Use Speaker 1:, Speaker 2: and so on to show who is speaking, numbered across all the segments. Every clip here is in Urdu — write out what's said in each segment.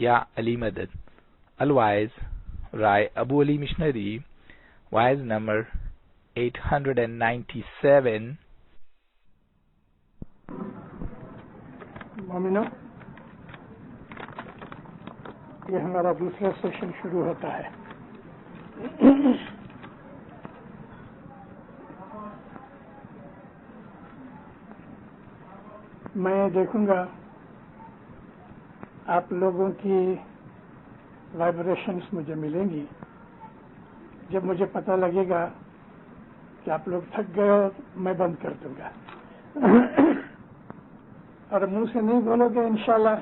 Speaker 1: یا علی مدد. Otherwise, Rai Abu Ali Missionary, wise number 897.
Speaker 2: مومنو، یہ ہمارا دوسرا سیشن شروع ہوتا ہے. میں دیکھوں گا آپ لوگوں کی وائبریشنز مجھے ملیں گی. جب مجھے پتہ لگے گا کہ آپ لوگ تھک گئے ہو میں بند کر دوں گا. اور منہ سے نہیں بولو گے انشاءاللہ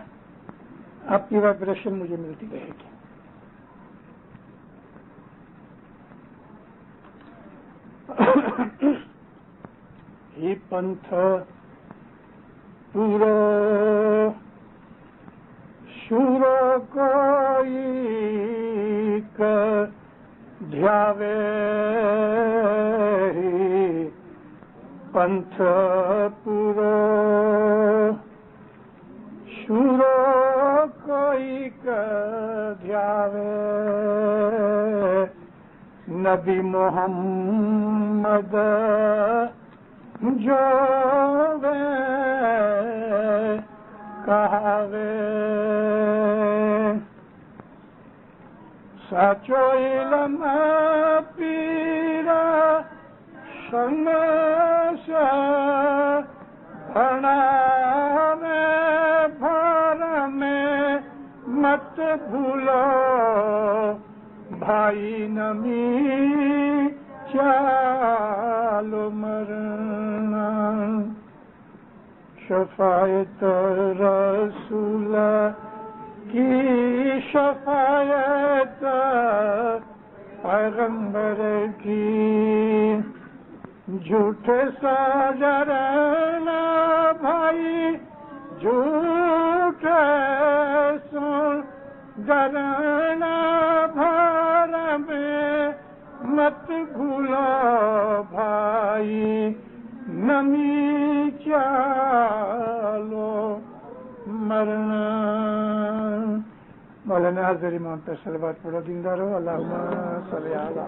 Speaker 2: آپ کی وائبریشن مجھے ملتی رہے گی. ہی پنتھ پورو شورو کوئی دھیاوے پنتھ پورو شورو کوئی دھیاوے نبی محمد جو کہاوے سچو علم پیرا شمس بھرنے بھر میں مت بھولو بھائی نمی چالو مرنا. شفاعت رسول کی شفاعت پیغمبر کی جھوٹے سا ڈرنا بھائی جھوٹے سو ڈرنا بھر میں مت بھولو بھائی نمی چالو مرنا. مولانا حاضر امام پر صلوات پڑھو دیندارو. اللہم صلی علی.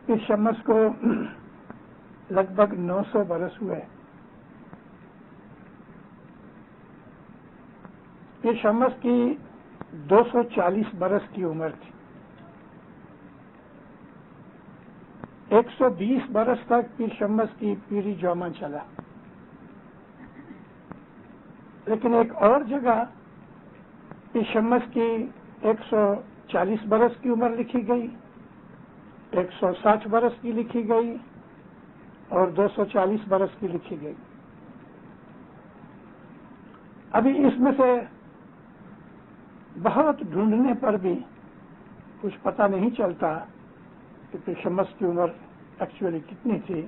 Speaker 2: اس شمس کو لگ بھگ 900 برس ہوئے. یہ شمس کی 240 برس کی عمر تھی. 120 برس تک پیر شمس کی پیری جوما چلا. لیکن ایک اور جگہ پیر شمس کی 140 برس کی عمر لکھی گئی، 160 برس کی لکھی گئی اور 240 برس کی لکھی گئی. ابھی اس میں سے بہت ڈھونڈنے پر بھی کچھ پتہ نہیں چلتا کہ پیر شمس کی عمر ایکچولی کتنی تھی.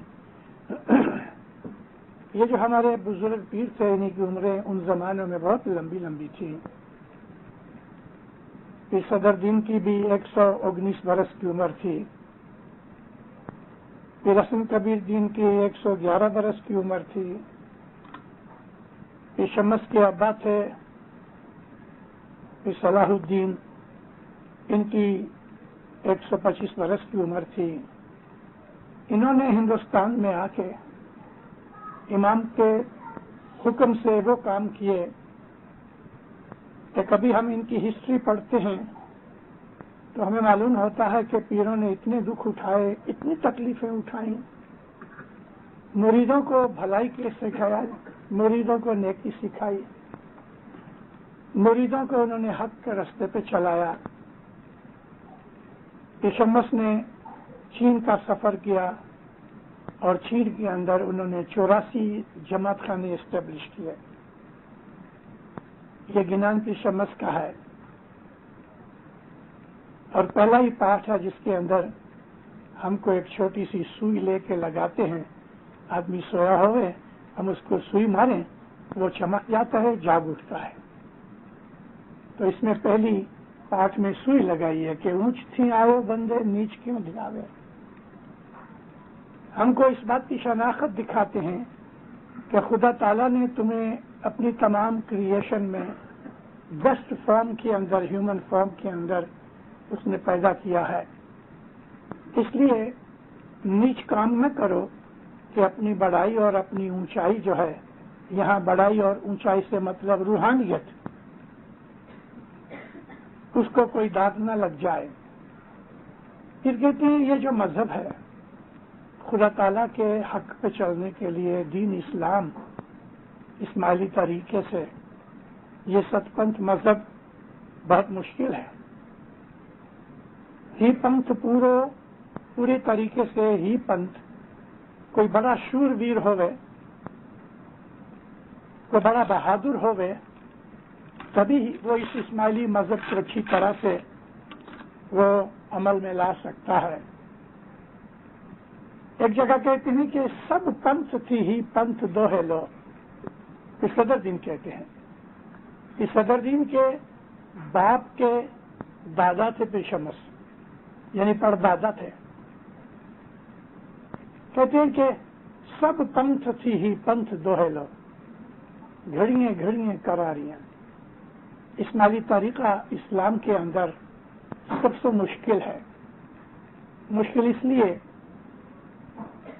Speaker 2: یہ جو ہمارے بزرگ پیر تھے انہیں کی عمریں ان زمانوں میں بہت لمبی لمبی تھی. پیر صدر دین کی بھی 119 برس کی عمر تھی. پیر حسن کبیر دین کی 111 برس کی عمر تھی. پیر شمس کے ابا تھے پیر صلاح الدین، ان کی 125 برس کی عمر تھی. انہوں نے ہندوستان میں آ کے امام کے حکم سے وہ کام کیے کہ کبھی ہم ان کی ہسٹری پڑھتے ہیں تو ہمیں معلوم ہوتا ہے کہ پیروں نے اتنے دکھ اٹھائے، اتنی تکلیفیں اٹھائیں، مریدوں کو بھلائی کے سکھایا، مریدوں کو نیکی سکھائی، مریدوں کو انہوں نے حق کے راستے پہ چلایا. پیر شمس نے چین کا سفر کیا اور چین کے اندر انہوں نے 84 جماعت خانے اسٹیبلش کیے. یہ گنان پیر شمس کا ہے اور پہلا ہی پاٹ ہے جس کے اندر ہم کو ایک چھوٹی سی سوئی لے کے لگاتے ہیں. آدمی سویا ہوئے ہم اس کو سوئی ماریں وہ چمک جاتا ہے، جاگ اٹھتا ہے. تو اس میں پہلی پاٹ میں سوئی لگائی ہے کہ اونچ تھی آؤ بندے نیچ کیوں دلاوے. ہم کو اس بات کی شناخت دکھاتے ہیں کہ خدا تعالیٰ نے تمہیں اپنی تمام کریشن میں بیسٹ فارم کے اندر، ہیومن فارم کے اندر اس نے پیدا کیا ہے. اس لیے نیچ کام نہ کرو کہ اپنی بڑائی اور اپنی اونچائی جو ہے، یہاں بڑائی اور اونچائی سے مطلب روحانیت، اس کو کوئی داغ نہ لگ جائے. پھر کہتے ہیں یہ جو مذہب ہے خدا تعالیٰ کے حق پہ چلنے کے لیے، دین اسلام اسماعیلی طریقے سے، یہ ست پنتھ مذہب بہت مشکل ہے. ہی پنتھ پورے طریقے سے ہی پنتھ کوئی بڑا شور ویر ہوئے، کوئی بڑا بہادر ہوئے، تبھی وہ اس اسماعیلی مذہب کو اچھی طرح سے وہ عمل میں لا سکتا ہے. ایک جگہ کہتے ہیں کہ سب پنتھ تھی ہی پنتھ دوہے لو، یہ صدر دین کہتے ہیں. اس صدر دین کے باپ کے دادا تھے پیشمس، یعنی پردادا تھے. کہتے ہیں کہ سب پنتھ تھی ہی پنتھ دوہے لو، گھڑیاں گھڑیاں کراریاں. اسماعیلی طریقہ اسلام کے اندر سب سے مشکل ہے. مشکل اس لیے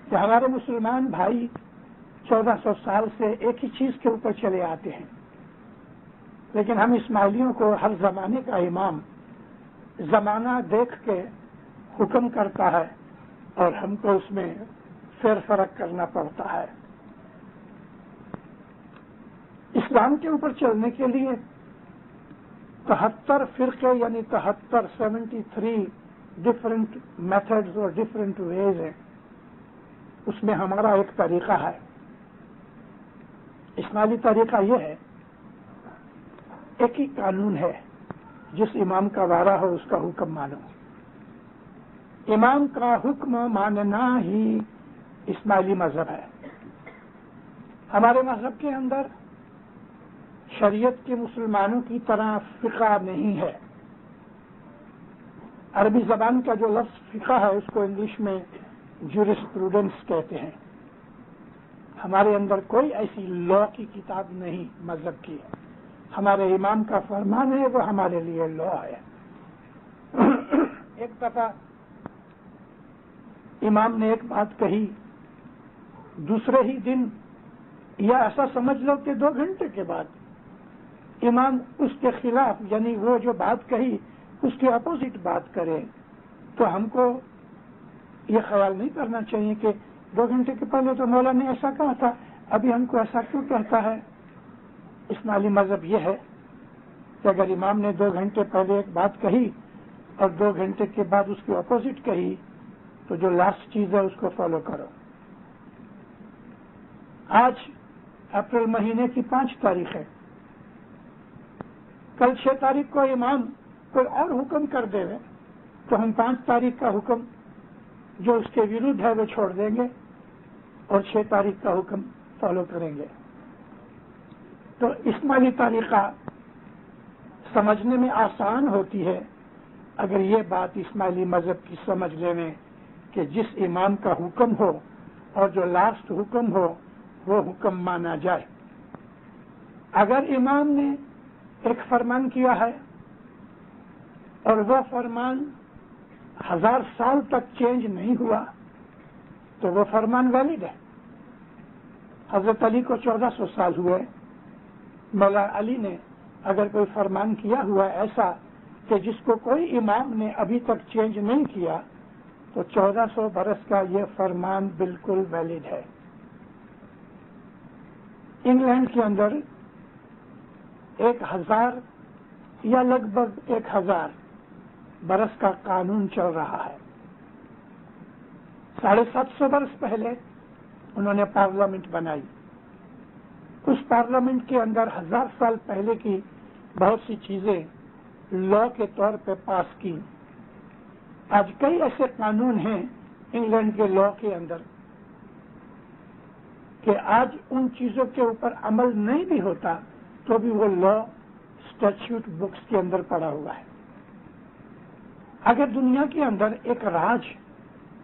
Speaker 2: کہ ہمارے مسلمان بھائی 1400 سال سے ایک ہی چیز کے اوپر چلے آتے ہیں، لیکن ہم اسماعیلیوں کو ہر زمانے کا امام زمانہ دیکھ کے حکم کرتا ہے اور ہم کو اس میں فیر فرق کرنا پڑتا ہے. اسلام کے اوپر چلنے کے لیے 73 فرقے یعنی 73 ڈفرینٹ میتھڈز اور ڈفرینٹ ویز ہیں. اس میں ہمارا ایک طریقہ ہے. اسماعیلی طریقہ یہ ہے، ایک ہی قانون ہے، جس امام کا وعدہ ہو اس کا حکم مانو. امام کا حکم ماننا ہی اسماعیلی مذہب ہے. ہمارے مذہب کے اندر شریعت کے مسلمانوں کی طرح فقہ نہیں ہے. عربی زبان کا جو لفظ فقہ ہے اس کو انگلش میں جورسپروڈنس کہتے ہیں. ہمارے اندر کوئی ایسی لا کی کتاب نہیں مذہب کی. ہمارے امام کا فرمان ہے، وہ ہمارے لیے لا ہے. ایک دفعہ امام نے ایک بات کہی، دوسرے ہی دن یا ایسا سمجھ لو کہ 2 گھنٹے کے بعد امام اس کے خلاف، یعنی وہ جو بات کہی اس کے اپوزٹ بات کرے، تو ہم کو یہ خیال نہیں کرنا چاہیے کہ 2 گھنٹے کے پہلے تو مولا نے ایسا کہا تھا، ابھی ہم کو ایسا کیوں کہتا ہے. اسماعیلی مذہب یہ ہے کہ اگر امام نے 2 گھنٹے پہلے ایک بات کہی اور 2 گھنٹے کے بعد اس کے اپوزٹ کہی، تو جو لاسٹ چیز ہے اس کو فالو کرو. آج اپریل مہینے کی 5 تاریخ ہے. کل 6 تاریخ کو امام کوئی اور حکم کر دے گا تو ہم 5 تاریخ کا حکم جو اس کے ورودھ ہے وہ چھوڑ دیں گے اور 6 تاریخ کا حکم فالو کریں گے. تو اسماعیلی طریقہ سمجھنے میں آسان ہوتی ہے اگر یہ بات اسماعیلی مذہب کی سمجھ لینے کہ جس امام کا حکم ہو اور جو لاسٹ حکم ہو وہ حکم مانا جائے. اگر امام نے ایک فرمان کیا ہے اور وہ فرمان 1000 سال تک چینج نہیں ہوا تو وہ فرمان ویلڈ ہے. حضرت علی کو 1400 سال ہوئے، مولا علی نے اگر کوئی فرمان کیا ہوا ایسا کہ جس کو کوئی امام نے ابھی تک چینج نہیں کیا تو 1400 برس کا یہ فرمان بالکل ویلڈ ہے. انگلینڈ کے اندر 1000 یا لگ بھگ 1000 برس کا قانون چل رہا ہے. 750 برس پہلے انہوں نے پارلیمنٹ بنائی. اس پارلیمنٹ کے اندر 1000 سال پہلے کی بہت سی چیزیں لا کے طور پہ پاس کی. آج کئی ایسے قانون ہیں انگلینڈ کے لا کے اندر کہ آج ان چیزوں کے اوپر عمل نہیں بھی ہوتا تو بھی وہ لا اسٹیچیوٹ بکس کے اندر پڑا ہوا ہے. اگر دنیا کے اندر ایک راج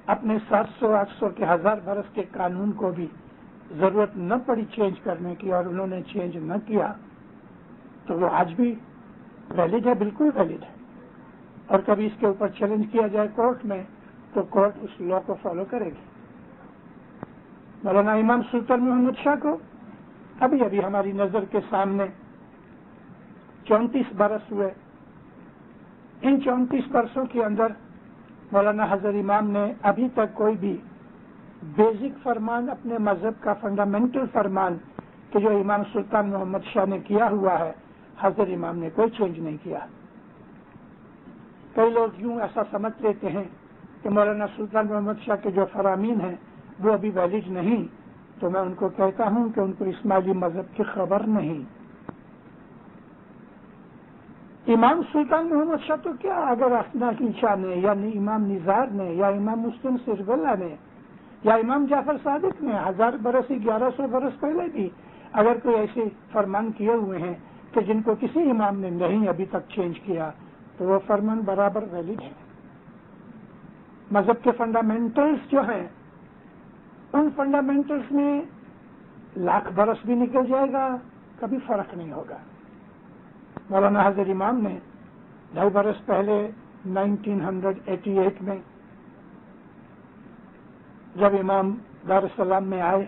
Speaker 2: اپنے 700 800 کے 1000 برس کے قانون کو بھی ضرورت نہ پڑی چینج کرنے کی اور انہوں نے چینج نہ کیا تو وہ آج بھی ویلڈ ہے، بالکل ویلڈ ہے. اور کبھی اس کے اوپر چیلنج کیا جائے کورٹ میں تو کورٹ اس لا کو فالو کرے گی. مولانا امام سلطان محمد شاہ کو ابھی ابھی ہماری نظر کے سامنے 34 برس ہوئے. ان 34 برسوں کے اندر مولانا حضرت امام نے ابھی تک کوئی بھی بیسک فرمان، اپنے مذہب کا فنڈامنٹل فرمان کہ جو امام سلطان محمد شاہ نے کیا ہوا ہے، حضرت امام نے کوئی چینج نہیں کیا. کئی لوگ یوں ایسا سمجھ لیتے ہیں کہ مولانا سلطان محمد شاہ کے جو فرامین ہیں وہ ابھی ویلڈ نہیں، تو میں ان کو کہتا ہوں کہ ان کو اسماعیلی مذہب کی خبر نہیں. امام سلطان محمد شاہ تو کیا، اگر اخناقی شاہ نے یا امام نزار نے یا امام مسلم سرگ اللہ نے یا امام جعفر صادق نے 1000 برس 1100 برس پہلے بھی اگر کوئی ایسے فرمان کیے ہوئے ہیں کہ جن کو کسی امام نے نہیں ابھی تک چینج کیا تو وہ فرمان برابر ویلڈ ہے. مذہب کے فنڈامنٹلز جو ہیں ان فنڈامنٹلز میں 1,00,000 برس بھی نکل جائے گا کبھی فرق نہیں ہوگا. مولانا حضرت امام نے 2.5 برس پہلے 1988 میں جب امام دار السلام میں آئے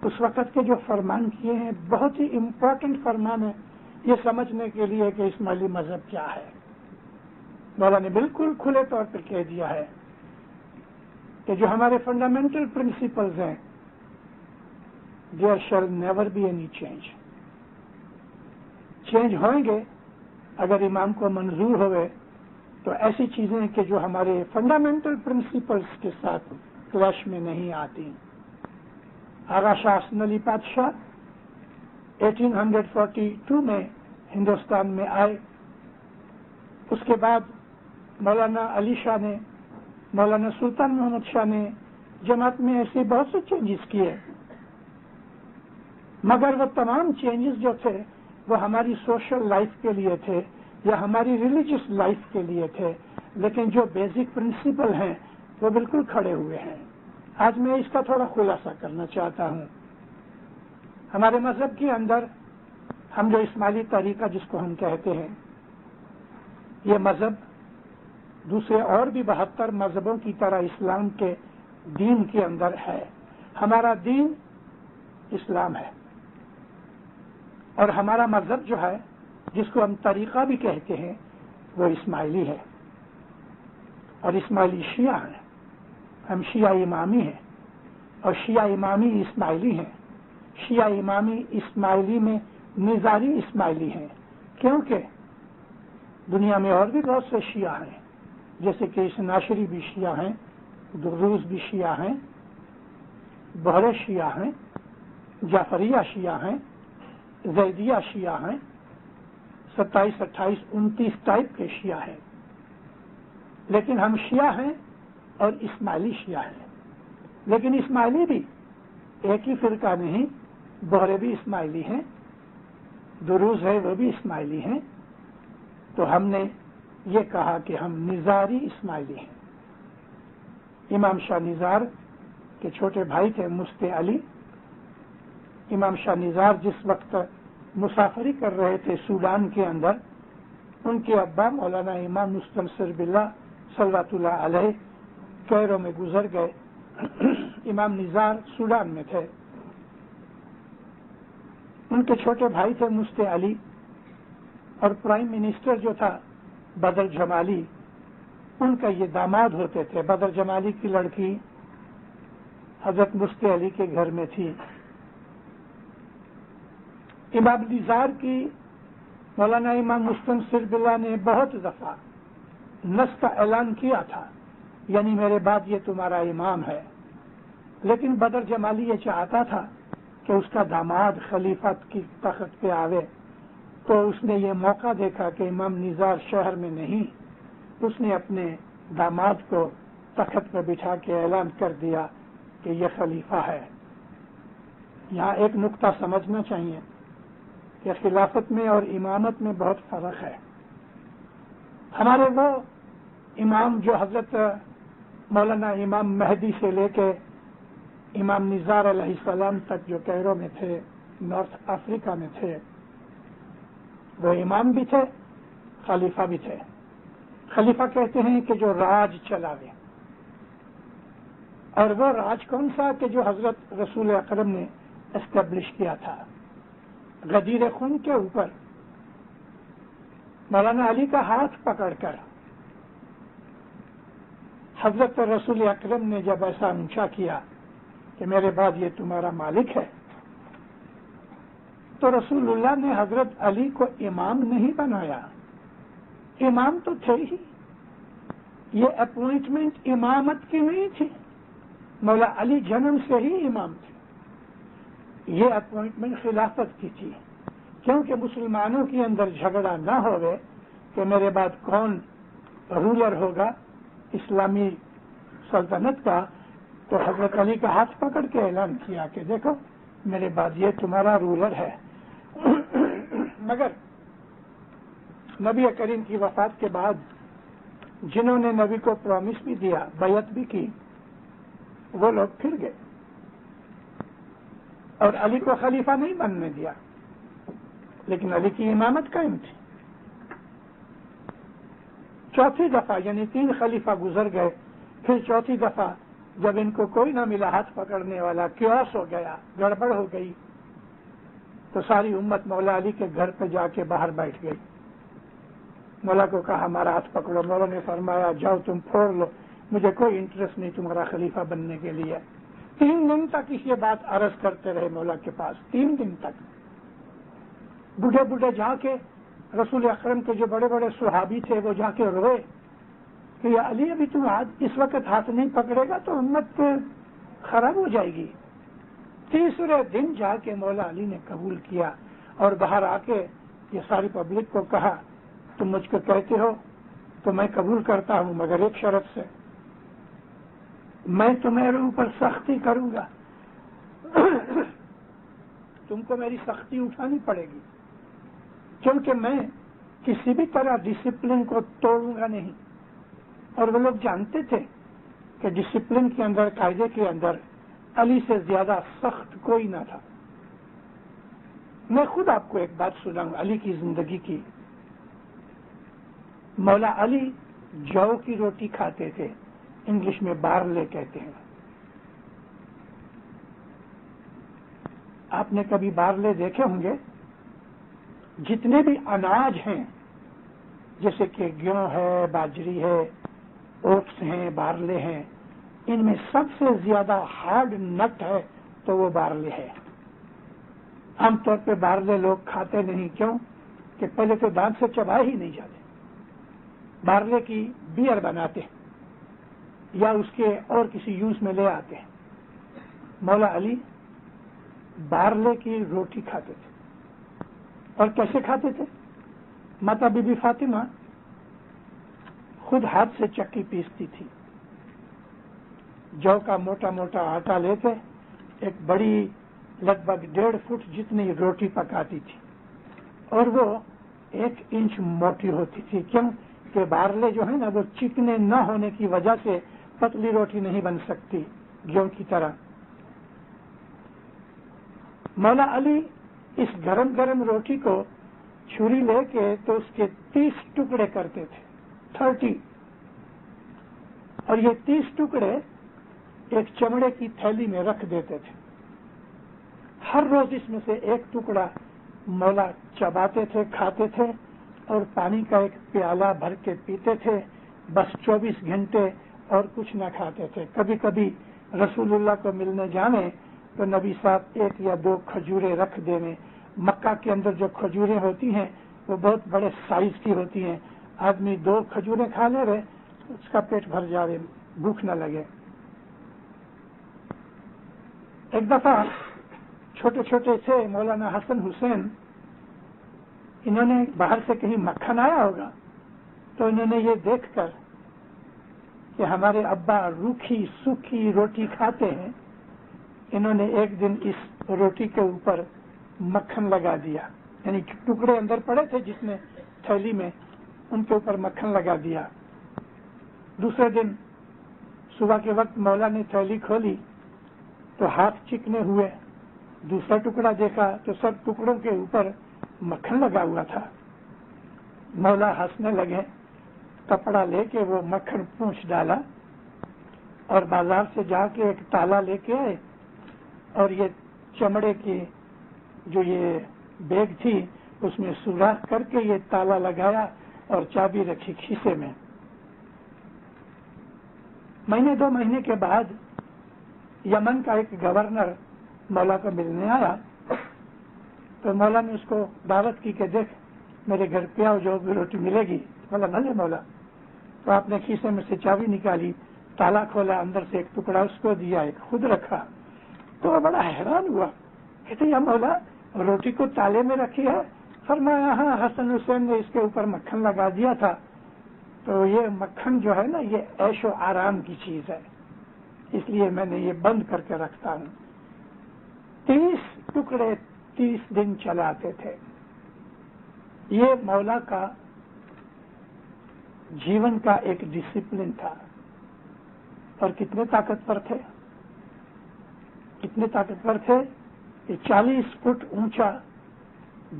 Speaker 2: اس وقت کے جو فرمان کیے ہیں بہت ہی امپورٹنٹ فرمان ہے یہ سمجھنے کے لیے کہ اسماعیلی مذہب کیا ہے. مولانا نے بالکل کھلے طور پر کہہ دیا ہے کہ جو ہمارے فنڈامنٹل پرنسپلز ہیں there shall never be any change ہوئیں گے اگر امام کو منظور ہوئے تو ایسی چیزیں کہ جو ہمارے فنڈامنٹل پرنسپلز کے ساتھ کلیش میں نہیں آتی. آغا شاہ حسن علی پادشاہ 1842 میں ہندوستان میں آئے. اس کے بعد مولانا علی شاہ نے، مولانا سلطان محمد شاہ نے جماعت میں ایسے بہت سے چینجز کیے، مگر وہ تمام چینجز جو تھے وہ ہماری سوشل لائف کے لیے تھے یا ہماری ریلیجیس لائف کے لیے تھے، لیکن جو بیسک پرنسپل ہیں وہ بالکل کھڑے ہوئے ہیں. آج میں اس کا تھوڑا خلاصہ کرنا چاہتا ہوں. ہمارے مذہب کے اندر ہم جو اسماعیلی طریقہ جس کو ہم کہتے ہیں یہ مذہب دوسرے اور بھی 72 مذہبوں کی طرح اسلام کے دین کے اندر ہے. ہمارا دین اسلام ہے اور ہمارا مذہب جو ہے جس کو ہم طریقہ بھی کہتے ہیں وہ اسماعیلی ہے اور اسماعیلی شیعہ ہیں. ہم شیعہ امامی ہیں اور شیعہ امامی اسماعیلی ہیں. شیعہ امامی اسماعیلی میں نظاری اسماعیلی ہیں کیونکہ دنیا میں اور بھی بہت سے شیعہ ہیں جیسے کہ ناشری بھی شیعہ ہیں، دروز بھی شیعہ ہیں، بہرے شیعہ ہیں، جعفریہ شیعہ ہیں، زیدیہ شیعہ ہیں، 27، 28، 29 ٹائپ کے شیعہ ہیں. لیکن ہم شیعہ ہیں اور اسماعیلی شیعہ ہیں. لیکن اسماعیلی بھی ایک ہی فرقہ نہیں، بہرے بھی اسماعیلی ہیں، دروز ہے وہ بھی اسماعیلی ہیں. تو ہم نے یہ کہا کہ ہم نظاری اسماعیلی ہیں. امام شاہ نظار کے چھوٹے بھائی تھے مفتی علی. امام شاہ نظار جس وقت مسافری کر رہے تھے سوڈان کے اندر، ان کے ابا مولانا امام مسلم سرگ اللہ صلوات اللہ علیہ کیرو میں گزر گئے. امام نظار سوڈان میں تھے. ان کے چھوٹے بھائی تھے مفتی علی اور پرائم منسٹر جو تھا بدر جمالی ان کا یہ داماد ہوتے تھے. بدر جمالی کی لڑکی حضرت مفتی علی کے گھر میں تھی. امام نظار کی مولانا امام مسلم سرگ اللہ نے بہت دفعہ نصب کا اعلان کیا تھا، یعنی میرے بعد یہ تمہارا امام ہے. لیکن بدر جمالی یہ چاہتا تھا کہ اس کا داماد خلیفت کی تخت پہ آوے، تو اس نے یہ موقع دیکھا کہ امام نظار شہر میں نہیں. اس نے اپنے داماد کو تخت پہ بٹھا کے اعلان کر دیا کہ یہ خلیفہ ہے. یہاں ایک نقطہ سمجھنا چاہیے کہ خلافت میں اور امامت میں بہت فرق ہے. ہمارے وہ امام جو حضرت مولانا امام مہدی سے لے کے امام نزار علیہ السلام تک جو کیرو میں تھے، نارتھ افریقہ میں تھے، وہ امام بھی تھے، خلیفہ بھی تھے۔ خلیفہ کہتے ہیں کہ جو راج چلاوے، اور وہ راج کون سا کہ جو حضرت رسول اکرم نے اسٹیبلش کیا تھا، غدیر خون کے اوپر مولانا علی کا ہاتھ پکڑ کر حضرت رسول اکرم نے جب ایسا اونچا کیا کہ میرے بعد یہ تمہارا مالک ہے، تو رسول اللہ نے حضرت علی کو امام نہیں بنایا، امام تو تھے ہی، یہ اپوائنٹمنٹ امامت کی نہیں تھی، مولا علی جنم سے ہی امام تھے، یہ اپوائنٹمنٹ خلافت کی تھی، کیونکہ مسلمانوں کے اندر جھگڑا نہ ہوئے کہ میرے بعد کون رولر ہوگا اسلامی سلطنت کا، تو حضرت علی کا ہاتھ پکڑ کے اعلان کیا کہ دیکھو میرے بعد یہ تمہارا رولر ہے۔ مگر نبی کریم کی وفات کے بعد جنہوں نے نبی کو پرومس بھی دیا، بیعت بھی کی، وہ لوگ پھر گئے اور علی کو خلیفہ نہیں بننے دیا، لیکن علی کی امامت قائم تھی۔ چوتھی دفعہ یعنی 3 خلیفہ گزر گئے، پھر چوتھی دفعہ جب ان کو کوئی نہ ملا ہاتھ پکڑنے والا، کیوس ہو گیا، گڑبڑ ہو گئی، تو ساری امت مولا علی کے گھر پہ جا کے باہر بیٹھ گئی۔ مولا کو کہا ہمارا ہاتھ پکڑو، مولا نے فرمایا جاؤ تم پھوڑ لو، مجھے کوئی انٹرسٹ نہیں تمہارا خلیفہ بننے کے لیے۔ 3 دن تک یہ بات عرض کرتے رہے مولا کے پاس، 3 دن تک بوڑھے بوڑھے جا کے رسول اکرم کے جو بڑے بڑے صحابی تھے وہ جا کے روئے کہ یا علی ابھی تم اس وقت ہاتھ نہیں پکڑے گا تو امت خراب ہو جائے گی۔ تیسرے دن جا کے مولا علی نے قبول کیا اور باہر آ کے یہ ساری پبلک کو کہا تم مجھ کو کہتے ہو تو میں قبول کرتا ہوں، مگر ایک شرط سے، میں تمہارے اوپر سختی کروں گا، تم کو میری سختی اٹھانی پڑے گی، کیونکہ میں کسی بھی طرح ڈسپلن کو توڑوں گا نہیں۔ اور وہ لوگ جانتے تھے کہ ڈسپلن کے اندر، قاعدے کے اندر علی سے زیادہ سخت کوئی نہ تھا۔ میں خود آپ کو ایک بات سناؤں علی کی زندگی کی۔ مولا علی جو کی روٹی کھاتے تھے، انگلش میں بارلے کہتے ہیں۔ آپ نے کبھی بارلے دیکھے ہوں گے؟ جتنے بھی اناج ہیں جیسے کہ گیہوں ہے، باجری ہے، اوٹس ہیں، بارلے ہیں، ان میں سب سے زیادہ ہارڈ نٹ ہے تو وہ بارلے ہے۔ عام طور پہ بارلے لوگ کھاتے نہیں، کیوں کہ پہلے تو دانت سے چبائے ہی نہیں جاتے۔ بارلے کی بیئر بناتے ہیں یا اس کے اور کسی یوز میں لے آتے ہیں۔ مولا علی بارلے کی روٹی کھاتے تھے، اور کیسے کھاتے تھے؟ ماتا بی بی فاطمہ خود ہاتھ سے چکی پیستی تھی، جو کا موٹا موٹا آٹا لیتے، ایک بڑی لگ بھگ 1.5 فٹ جتنی روٹی پکاتی تھی، اور وہ 1 انچ موٹی ہوتی تھی، کیوں کہ بارلے جو ہے نا وہ چکنے نہ ہونے کی وجہ سے پتلی روٹی نہیں بن سکتی گیہوں کی طرح۔ مولا علی اس گرم گرم روٹی کو چھری لے کے تو اس کے 30 ٹکڑے کرتے تھے، 30، اور یہ 30 ٹکڑے ایک چمڑے کی تھیلی میں رکھ دیتے تھے۔ ہر روز اس میں سے 1 ٹکڑا مولا چباتے تھے، کھاتے تھے، اور پانی کا ایک پیالہ بھر کے پیتے تھے، بس 24 گھنٹے اور کچھ نہ کھاتے تھے۔ کبھی کبھی رسول اللہ کو ملنے جانے تو نبی صاحب 1 یا 2 کھجوریں رکھ دینے۔ مکہ کے اندر جو کھجوریں ہوتی ہیں وہ بہت بڑے سائز کی ہوتی ہیں، آدمی 2 کھجوریں کھا لے رہے اس کا پیٹ بھر جائے، بھوک نہ لگے۔ ایک دفعہ چھوٹے چھوٹے تھے مولانا حسن حسین، انہوں نے باہر سے کہیں مکھن آیا ہوگا تو انہوں نے یہ دیکھ کر کہ ہمارے ابا روکھی سوکھی روٹی کھاتے ہیں، انہوں نے ایک دن اس روٹی کے اوپر مکھن لگا دیا، یعنی ٹکڑے اندر پڑے تھے جس میں تھیلی میں، ان کے اوپر مکھن لگا دیا۔ دوسرے دن صبح کے وقت مولا نے تھیلی کھولی تو ہاتھ چکنے ہوئے. دوسرا ٹکڑا دیکھا تو سب ٹکڑوں کے اوپر مکھن لگا ہوا تھا. مولا ہنسنے لگے. کپڑا لے کے وہ مکھن پونچھ ڈالا اور بازار سے جا کے ایک تالا لے کے آئے اور یہ چمڑے کی جو یہ بیگ تھی اس میں سوراخ کر کے یہ تالا لگایا اور چابی رکھی کھیسے میں. مہینے 2 مہینے کے بعد یمن کا ایک گورنر مولا کو ملنے آیا تو مولا نے اس کو دعوت کی کہ دیکھ میرے گھر پہ آؤ جو بھی روٹی ملے گی. بولا بھلے مولا. تو آپ نے کھیسے میں سے چابی نکالی, تالا کھولا, اندر سے ایک ٹکڑا اس کو دیا, ایک خود رکھا. تو وہ بڑا حیران ہوا, کہتے یا مولا روٹی کو تالے میں رکھی ہے؟ فرمایا ہاں, حسن حسین نے اس کے اوپر مکھن لگا دیا تھا. تو یہ مکھن جو ہے نا یہ عیش و آرام کی چیز ہے, اس لیے میں نے یہ بند کر کے رکھتا ہوں. 30 ٹکڑے 30 دن چلاتے تھے. یہ مولا کا جیون کا ایک ڈسپلن تھا. اور کتنے طاقتور تھے, کتنے طاقتور تھے کہ 40 فٹ اونچا,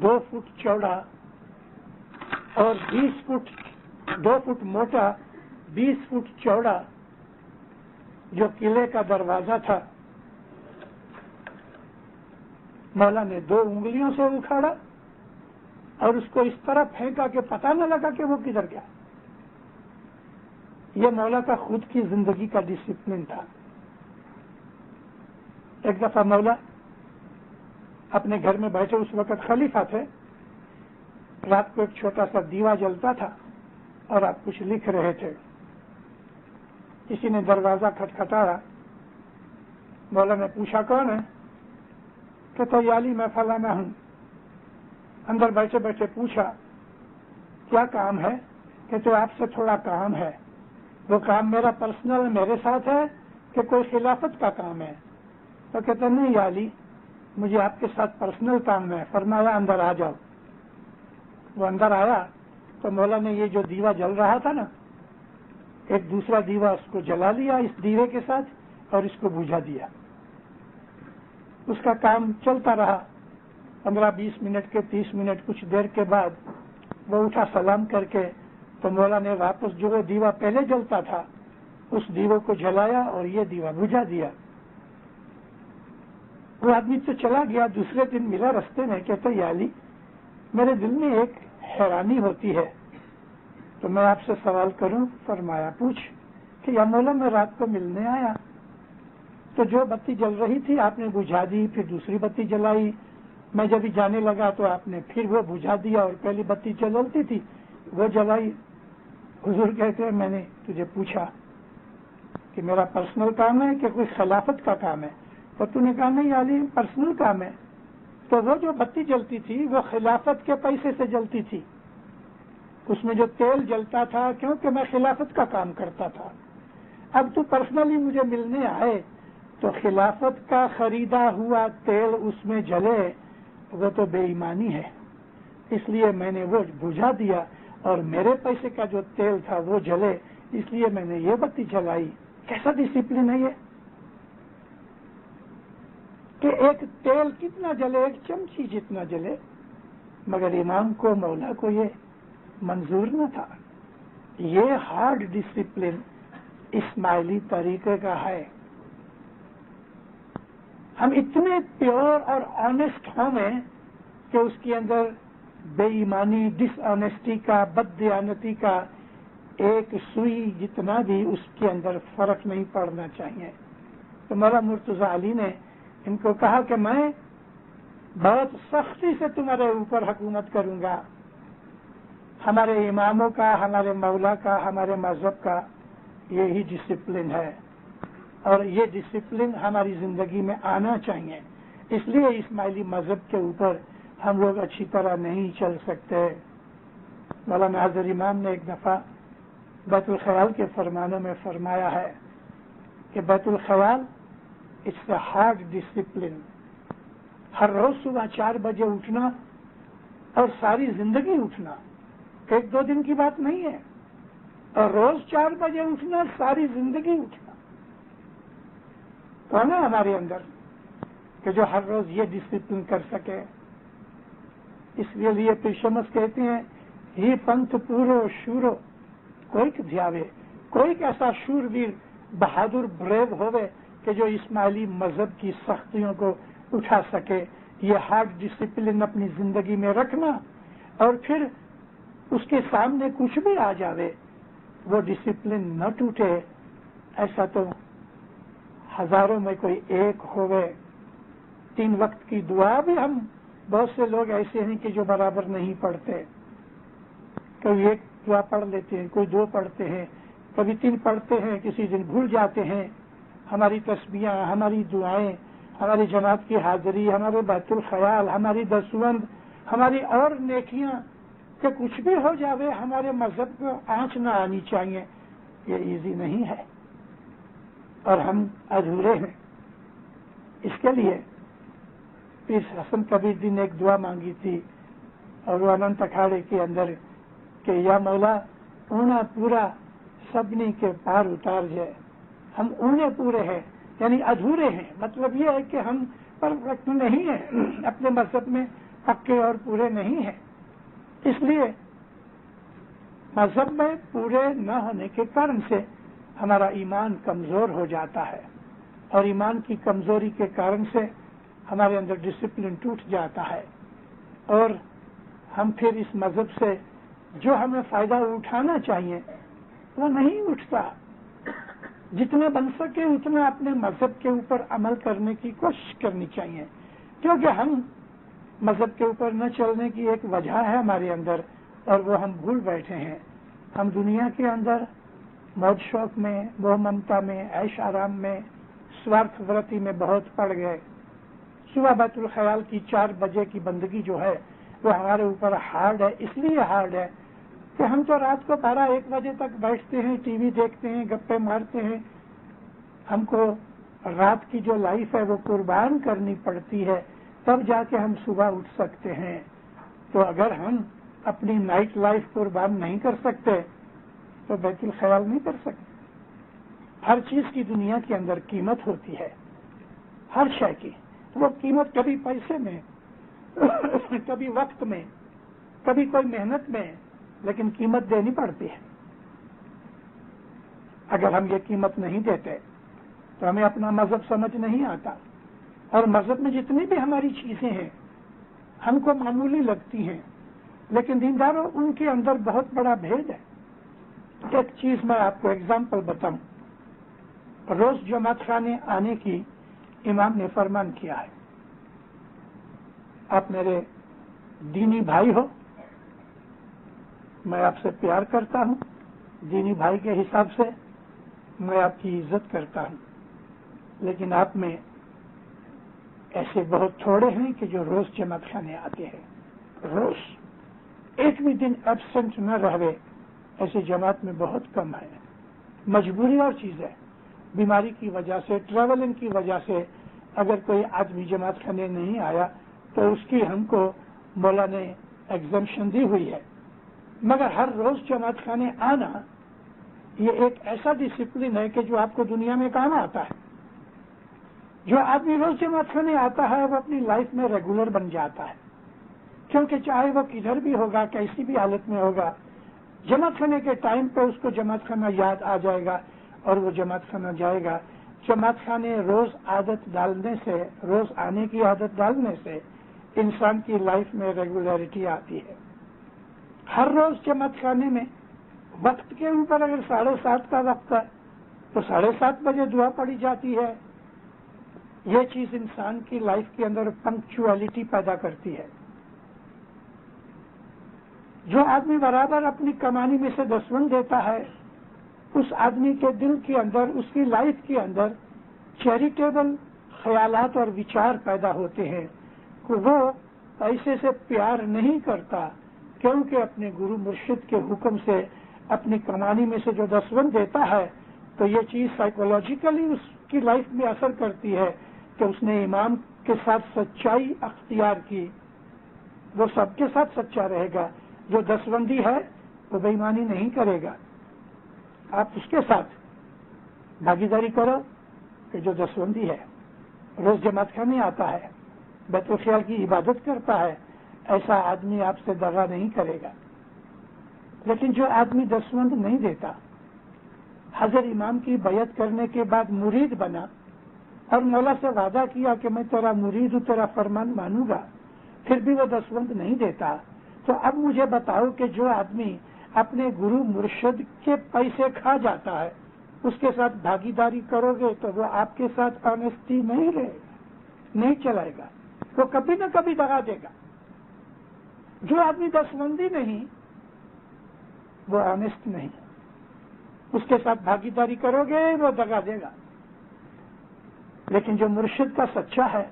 Speaker 2: 2 فٹ چوڑا اور 20 فٹ 2 فٹ موٹا 20 فٹ چوڑا جو قلعے کا دروازہ تھا, مولا نے 2 انگلیوں سے اکھاڑا اور اس کو اس طرح پھینکا کہ پتہ نہ لگا کہ وہ کدھر گیا. یہ مولا کا خود کی زندگی کا ڈسپلن تھا. ایک دفعہ مولا اپنے گھر میں بیٹھے, اس وقت خلیفہ تھے, رات کو ایک چھوٹا سا دیوا جلتا تھا اور آپ کچھ لکھ رہے تھے. کسی نے دروازہ کھٹکھٹایا. مولا نے پوچھا کون ہے؟ کہتا یالی میں فلانا ہوں. اندر بیٹھے بیٹھے پوچھا کیا کام ہے؟ کہتے آپ سے تھوڑا کام ہے. وہ کام میرا پرسنل میرے ساتھ ہے کہ کوئی خلافت کا کام ہے؟ تو کہتے نہیں یالی مجھے آپ کے ساتھ پرسنل کام ہے. فرمایا اندر آ جاؤ. وہ اندر آیا تو مولا نے یہ جو دیوا جل رہا تھا نا, ایک دوسرا دیوا اس کو جلا لیا اس دیوے کے ساتھ اور اس کو بجھا دیا. اس کا کام چلتا رہا 15-20 منٹ کے 30 منٹ. کچھ دیر کے بعد وہ اٹھا سلام کر کے, تو مولا نے واپس جو وہ دیوا پہلے جلتا تھا اس دیوے کو جلایا اور یہ دیوا بجھا دیا. وہ آدمی تو چلا گیا. دوسرے دن ملا رستے میں, کہتا یالی میرے دل میں ایک حیرانی ہوتی ہے تو میں آپ سے سوال کروں؟ فرمایا پوچھ. کہ یا مولا میں رات کو ملنے آیا تو جو بتی جل رہی تھی آپ نے بجھا دی, پھر دوسری بتی جلائی. میں جب جانے لگا تو آپ نے پھر وہ بجھا دیا اور پہلی بتی جلتی تھی وہ جلائی. حضور کہتے ہیں میں نے تجھے پوچھا کہ میرا پرسنل کام ہے کہ کوئی خلافت کا کام ہے؟ تو تو نے کہا نہیں علی پرسنل کام ہے. تو وہ جو بتی جلتی تھی وہ خلافت کے پیسے سے جلتی تھی. اس میں جو تیل جلتا تھا کیونکہ میں خلافت کا کام کرتا تھا. اب تو پرسنلی مجھے ملنے آئے تو خلافت کا خریدا ہوا تیل اس میں جلے, وہ تو بے ایمانی ہے. اس لیے میں نے وہ بجھا دیا اور میرے پیسے کا جو تیل تھا وہ جلے, اس لیے میں نے یہ بتی جلائی. کیسا ڈسپلن ہے یہ کہ ایک تیل کتنا جلے, ایک چمچی جتنا جلے. مگر امام کو مولا کو یہ منظور نہ تھا. یہ ہارڈ ڈسپلن اسماعیلی طریقے کا ہے. ہم اتنے پیور اور آنےسٹ ہوں گے کہ اس کے اندر بے ایمانی, ڈس آنےسٹی کا, بد دیانتی کا ایک سوئی جتنا بھی اس کے اندر فرق نہیں پڑنا چاہیے. تو مولا مرتضی علی نے ان کو کہا کہ میں بہت سختی سے تمہارے اوپر حکومت کروں گا. ہمارے اماموں کا, ہمارے مولا کا, ہمارے مذہب کا یہی ڈسپلن ہے اور یہ ڈسپلن ہماری زندگی میں آنا چاہیے. اس لیے اسماعیلی مذہب کے اوپر ہم لوگ اچھی طرح نہیں چل سکتے. مولانا حضرت امام نے ایک دفعہ بیت الخیال کے فرمانوں میں فرمایا ہے کہ بیت الخیال اٹس اے ہارڈ ڈسپلن. ہر روز صبح 4 بجے اٹھنا اور ساری زندگی اٹھنا 1-2 دن کی بات نہیں ہے, اور روز 4 بجے اٹھنا, ساری زندگی اٹھنا. کون ہے ہمارے اندر کہ جو ہر روز یہ ڈسپلن کر سکے؟ اس لیے پھر شمس کہتے ہیں ہی پنتھ پورو شورو کوئی دھیاوے، کوئی ایسا شورویر بہادر بریو ہوئے کہ جو اسماعیلی مذہب کی سختیوں کو اٹھا سکے. یہ ہارڈ ڈسپلن اپنی زندگی میں رکھنا اور پھر اس کے سامنے کچھ بھی آ جاوے وہ ڈسپلن نہ ٹوٹے، ایسا تو ہزاروں میں کوئی ایک ہوئے. 3 وقت کی دعا بھی ہم بہت سے لوگ ایسے ہیں کہ جو برابر نہیں پڑھتے. کوئی ایک دعا پڑھ لیتے ہیں، کوئی 2 پڑھتے ہیں، کبھی 3 پڑھتے ہیں، کسی دن بھول جاتے ہیں. ہماری تسبیحاں، ہماری دعائیں، ہماری جماعت کی حاضری، ہمارے بیت الخیال، ہماری دسوند، ہماری اور نیکیاں کہ کچھ بھی ہو جاوے ہمارے مذہب کو آنچ نہ آنی چاہیے. یہ ایزی نہیں ہے اور ہم ادھورے ہیں. اس کے لیے پیر حسن کبیر دی نے ایک دعا مانگی تھی اور وہ اننت اکھاڑے کے اندر کہ یا مولا اونا پورا سبنی کے پار اتار جائے. ہم اونے پورے ہیں یعنی ادھورے ہیں، مطلب یہ ہے کہ ہم پرفیکٹ نہیں ہیں، اپنے مذہب میں پکے اور پورے نہیں ہیں. اس لیے مذہب میں پورے نہ ہونے کے کارن سے ہمارا ایمان کمزور ہو جاتا ہے اور ایمان کی کمزوری کے کارن سے ہمارے اندر ڈسپلن ٹوٹ جاتا ہے اور ہم پھر اس مذہب سے جو ہمیں فائدہ اٹھانا چاہیے وہ نہیں اٹھتا. جتنا بن سکے اتنا اپنے مذہب کے اوپر عمل کرنے کی کوشش کرنی چاہیے، کیونکہ ہم مذہب کے اوپر نہ چلنے کی ایک وجہ ہے ہمارے اندر اور وہ ہم بھول بیٹھے ہیں. ہم دنیا کے اندر موج شوق میں، موہ ممتا میں، عیش آرام میں، سوارتھ ورتی میں بہت پڑ گئے. صبح بیت الخیال کی 4 بجے کی بندگی جو ہے وہ ہمارے اوپر ہارڈ ہے. اس لیے ہارڈ ہے کہ ہم تو رات کو 12-1 بجے تک بیٹھتے ہیں، ٹی وی دیکھتے ہیں، گپے مارتے ہیں. ہم کو رات کی جو لائف ہے وہ قربان کرنی پڑتی ہے، تب جا کے ہم صبح اٹھ سکتے ہیں. تو اگر ہم اپنی نائٹ لائف قربان نہیں کر سکتے تو بیت الخیال نہیں کر سکتے. ہر چیز کی دنیا کے اندر قیمت ہوتی ہے، ہر شے کی. وہ قیمت کبھی پیسے میں، کبھی وقت میں، کبھی کوئی محنت میں، لیکن قیمت دینی پڑتی ہے. اگر ہم یہ قیمت نہیں دیتے تو ہمیں اپنا مذہب سمجھ نہیں آتا. اور مذہب میں جتنی بھی ہماری چیزیں ہیں ہم کو معمولی لگتی ہیں، لیکن دینداروں ان کے اندر بہت بڑا بھید ہے. ایک چیز میں آپ کو ایگزامپل بتاؤں. روز جماعت خانے آنے کی امام نے فرمان کیا ہے. آپ میرے دینی بھائی ہو، میں آپ سے پیار کرتا ہوں، دینی بھائی کے حساب سے میں آپ کی عزت کرتا ہوں، لیکن آپ میں ایسے بہت تھوڑے ہیں کہ جو روز جماعت خانے آتے ہیں. روز ایک بھی دن ایبسنٹ نہ رہے ایسے جماعت میں بہت کم ہے. مجبوری اور چیز ہے، بیماری کی وجہ سے، ٹریولنگ کی وجہ سے اگر کوئی آدمی جماعت خانے نہیں آیا تو اس کی ہم کو مولا نے ایگزمپشن دی ہوئی ہے. مگر ہر روز جماعت خانے آنا یہ ایک ایسا ڈسپلن ہے کہ جو آپ کو دنیا میں کام آتا ہے. جو آدمی روز جماعت خانے آتا ہے وہ اپنی لائف میں ریگولر بن جاتا ہے، کیونکہ چاہے وہ کدھر بھی ہوگا، کیسی بھی حالت میں ہوگا، جماعت خانے کے ٹائم پہ اس کو جماعت خانہ یاد آ جائے گا اور وہ جماعت خانہ جائے گا. جماعت خانے روز عادت ڈالنے سے، روز آنے کی عادت ڈالنے سے انسان کی لائف میں ریگولیرٹی آتی ہے. ہر روز جماعت خانے میں وقت کے اوپر اگر 7:30 کا وقت ہے تو 7:30 بجے دعا پڑھی جاتی ہے. یہ چیز انسان کی لائف کے اندر پنکچولیٹی پیدا کرتی ہے. جو آدمی برابر اپنی کمانی میں سے 10 دیتا ہے اس آدمی کے دل کے اندر، اس کی لائف کے اندر چیریٹیبل خیالات اور وچار پیدا ہوتے ہیں کہ وہ پیسے سے پیار نہیں کرتا، کیونکہ اپنے گرو مرشد کے حکم سے اپنی کمانی میں سے جو 10 دیتا ہے تو یہ چیز سائیکولوجیکلی اس کی لائف میں اثر کرتی ہے کہ اس نے امام کے ساتھ سچائی اختیار کی، وہ سب کے ساتھ سچا رہے گا. جو 10 ہے وہ بے ایمانی نہیں کرے گا. آپ اس کے ساتھ بھاگیداری کرو، کہ جو دسوندی ہے، روز جماعت خانے آتا ہے، بیت الخیال کی عبادت کرتا ہے، ایسا آدمی آپ سے دغا نہیں کرے گا. لیکن جو آدمی دسوند نہیں دیتا، حضرت امام کی بیعت کرنے کے بعد مرید بنا اور مولا سے وعدہ کیا کہ میں تیرا مرید ہوں، تیرا فرمان مانوں گا، پھر بھی وہ دسوند نہیں دیتا، تو اب مجھے بتاؤ کہ جو آدمی اپنے گرو مرشد کے پیسے کھا جاتا ہے اس کے ساتھ بھاگیداری کرو گے تو وہ آپ کے ساتھ آنےسٹی نہیں رہے گا، نہیں چلائے گا، وہ کبھی نہ کبھی دگا دے گا. جو آدمی دسوندی نہیں وہ آنےسٹ نہیں، اس کے ساتھ بھاگیداری کرو گے وہ دگا دے گا. لیکن جو مرشد کا سچا ہے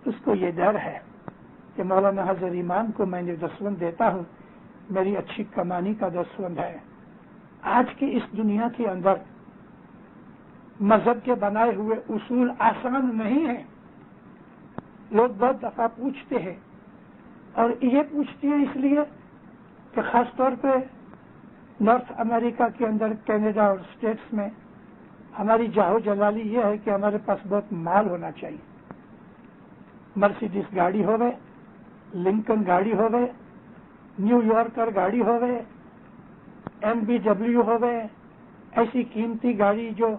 Speaker 2: اس کو یہ ڈر ہے کہ مولانا حضرت امام کو میں نے دسوند دیتا ہوں، میری اچھی کمانی کا دسوند ہے. آج کی اس دنیا کے اندر مذہب کے بنائے ہوئے اصول آسان نہیں ہیں. لوگ بہت دفعہ پوچھتے ہیں، اور یہ پوچھتے ہیں اس لیے کہ خاص طور پہ نارتھ امریکہ کے اندر، کینیڈا اور اسٹیٹس میں ہماری جاہو جلالی یہ ہے کہ ہمارے پاس بہت مال ہونا چاہیے. مرسیڈیز گاڑی ہوئے، لنکن گاڑی ہوئے، نیو یارکر گاڑی ہوئے، MBW ہوئے، ایسی قیمتی گاڑی جو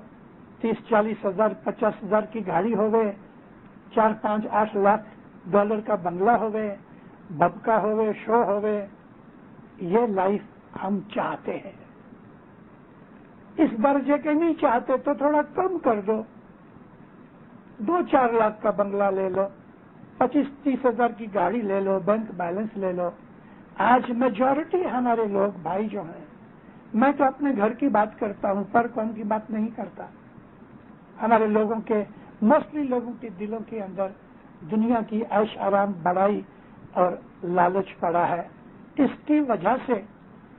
Speaker 2: 30-40 ہزار 50 ہزار کی گاڑی ہوئے، 4-5-8 لاکھ ڈالر کا بنگلہ ہوئے، ببکا ہوئے، شو ہوئے. یہ لائف ہم چاہتے ہیں. اس درجے کے نہیں چاہتے تو تھوڑا کم کر دو، 2-4 لاکھ کا بنگلہ لے لو، 25-30 ہزار کی گاڑی لے لو، بینک بیلنس لے لو. آج میجورٹی ہمارے لوگ بھائی جو ہیں، میں تو اپنے گھر کی بات کرتا ہوں، پر قوم کی بات نہیں کرتا. ہمارے لوگوں کے، موسٹلی لوگوں کے دلوں کے اندر دنیا کی عیش آرام، بڑائی اور لالچ پڑا ہے. اس کی وجہ سے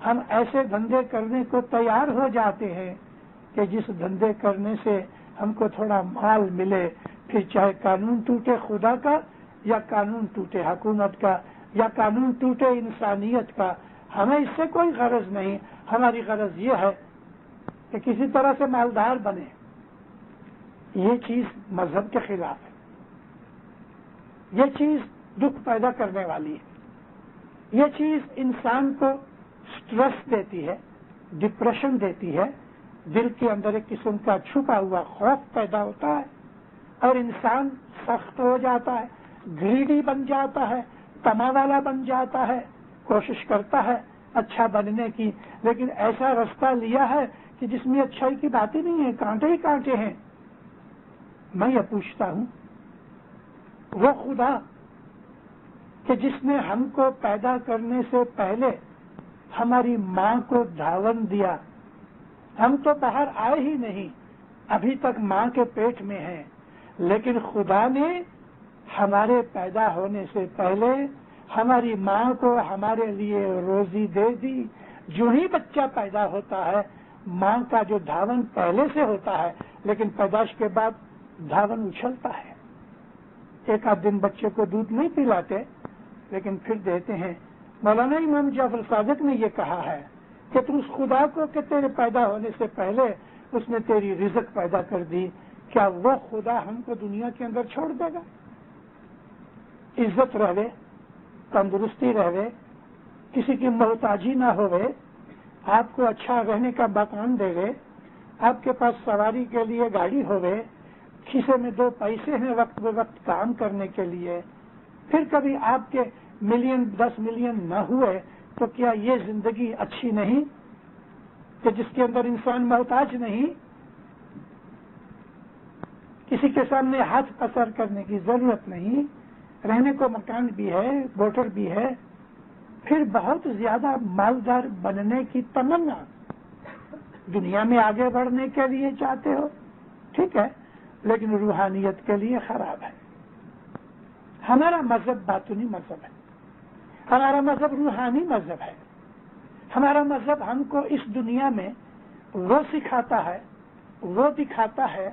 Speaker 2: ہم ایسے دھندے کرنے کو تیار ہو جاتے ہیں کہ جس دھندے کرنے سے ہم کو تھوڑا مال ملے، پھر چاہے قانون ٹوٹے خدا کا، یا قانون ٹوٹے حکومت کا، یا قانون ٹوٹے انسانیت کا، ہمیں اس سے کوئی غرض نہیں. ہماری غرض یہ ہے کہ کسی طرح سے مالدار بنے. یہ چیز مذہب کے خلاف ہے، یہ چیز دکھ پیدا کرنے والی ہے، یہ چیز انسان کو سٹریس دیتی ہے، ڈپریشن دیتی ہے. دل کے اندر ایک قسم کا چھپا ہوا خوف پیدا ہوتا ہے اور انسان سخت ہو جاتا ہے، گریڈی بن جاتا ہے، تما والا بن جاتا ہے. کوشش کرتا ہے اچھا بننے کی، لیکن ایسا رستہ لیا ہے کہ جس میں اچھائی کی باتیں نہیں ہیں، کانٹے ہی کانٹے ہیں. میں یہ پوچھتا ہوں، وہ خدا کہ جس نے ہم کو پیدا کرنے سے پہلے ہماری ماں کو دھاون دیا، ہم تو باہر آئے ہی نہیں، ابھی تک ماں کے پیٹ میں ہیں، لیکن خدا نے ہمارے پیدا ہونے سے پہلے ہماری ماں کو ہمارے لیے روزی دے دی. جو ہی بچہ پیدا ہوتا ہے ماں کا جو دھاون پہلے سے ہوتا ہے، لیکن پیدائش کے بعد دھاون اچھلتا ہے. ایک آدھ دن بچے کو دودھ نہیں پلاتے لیکن پھر دیتے ہیں. مولانا امام جعفر صادق نے یہ کہا ہے کہ تم اس خدا کو کہ تیرے پیدا ہونے سے پہلے اس نے تیری رزق پیدا کر دی، کیا وہ خدا ہم کو دنیا کے اندر چھوڑ دے گا؟ عزت رہے، تندرستی رہے، کسی کی محتاجی نہ ہوئے، آپ کو اچھا رہنے کا مکان دے گے، آپ کے پاس سواری کے لیے گاڑی ہوئے، کھیسے میں 2 پیسے ہیں وقت بے وقت کام کرنے کے لیے، پھر کبھی آپ کے ملین 10 ملین نہ ہوئے، تو کیا یہ زندگی اچھی نہیں کہ جس کے اندر انسان محتاج نہیں، کسی کے سامنے ہاتھ پسر کرنے کی ضرورت نہیں، رہنے کو مکان بھی ہے، موٹر بھی ہے، پھر بہت زیادہ مالدار بننے کی تمنا، دنیا میں آگے بڑھنے کے لیے چاہتے ہو، ٹھیک ہے، لیکن روحانیت کے لیے خراب ہے. ہمارا مذہب باطنی مذہب ہے، ہمارا مذہب روحانی مذہب ہے. ہمارا مذہب ہم کو اس دنیا میں وہ سکھاتا ہے، وہ دکھاتا ہے،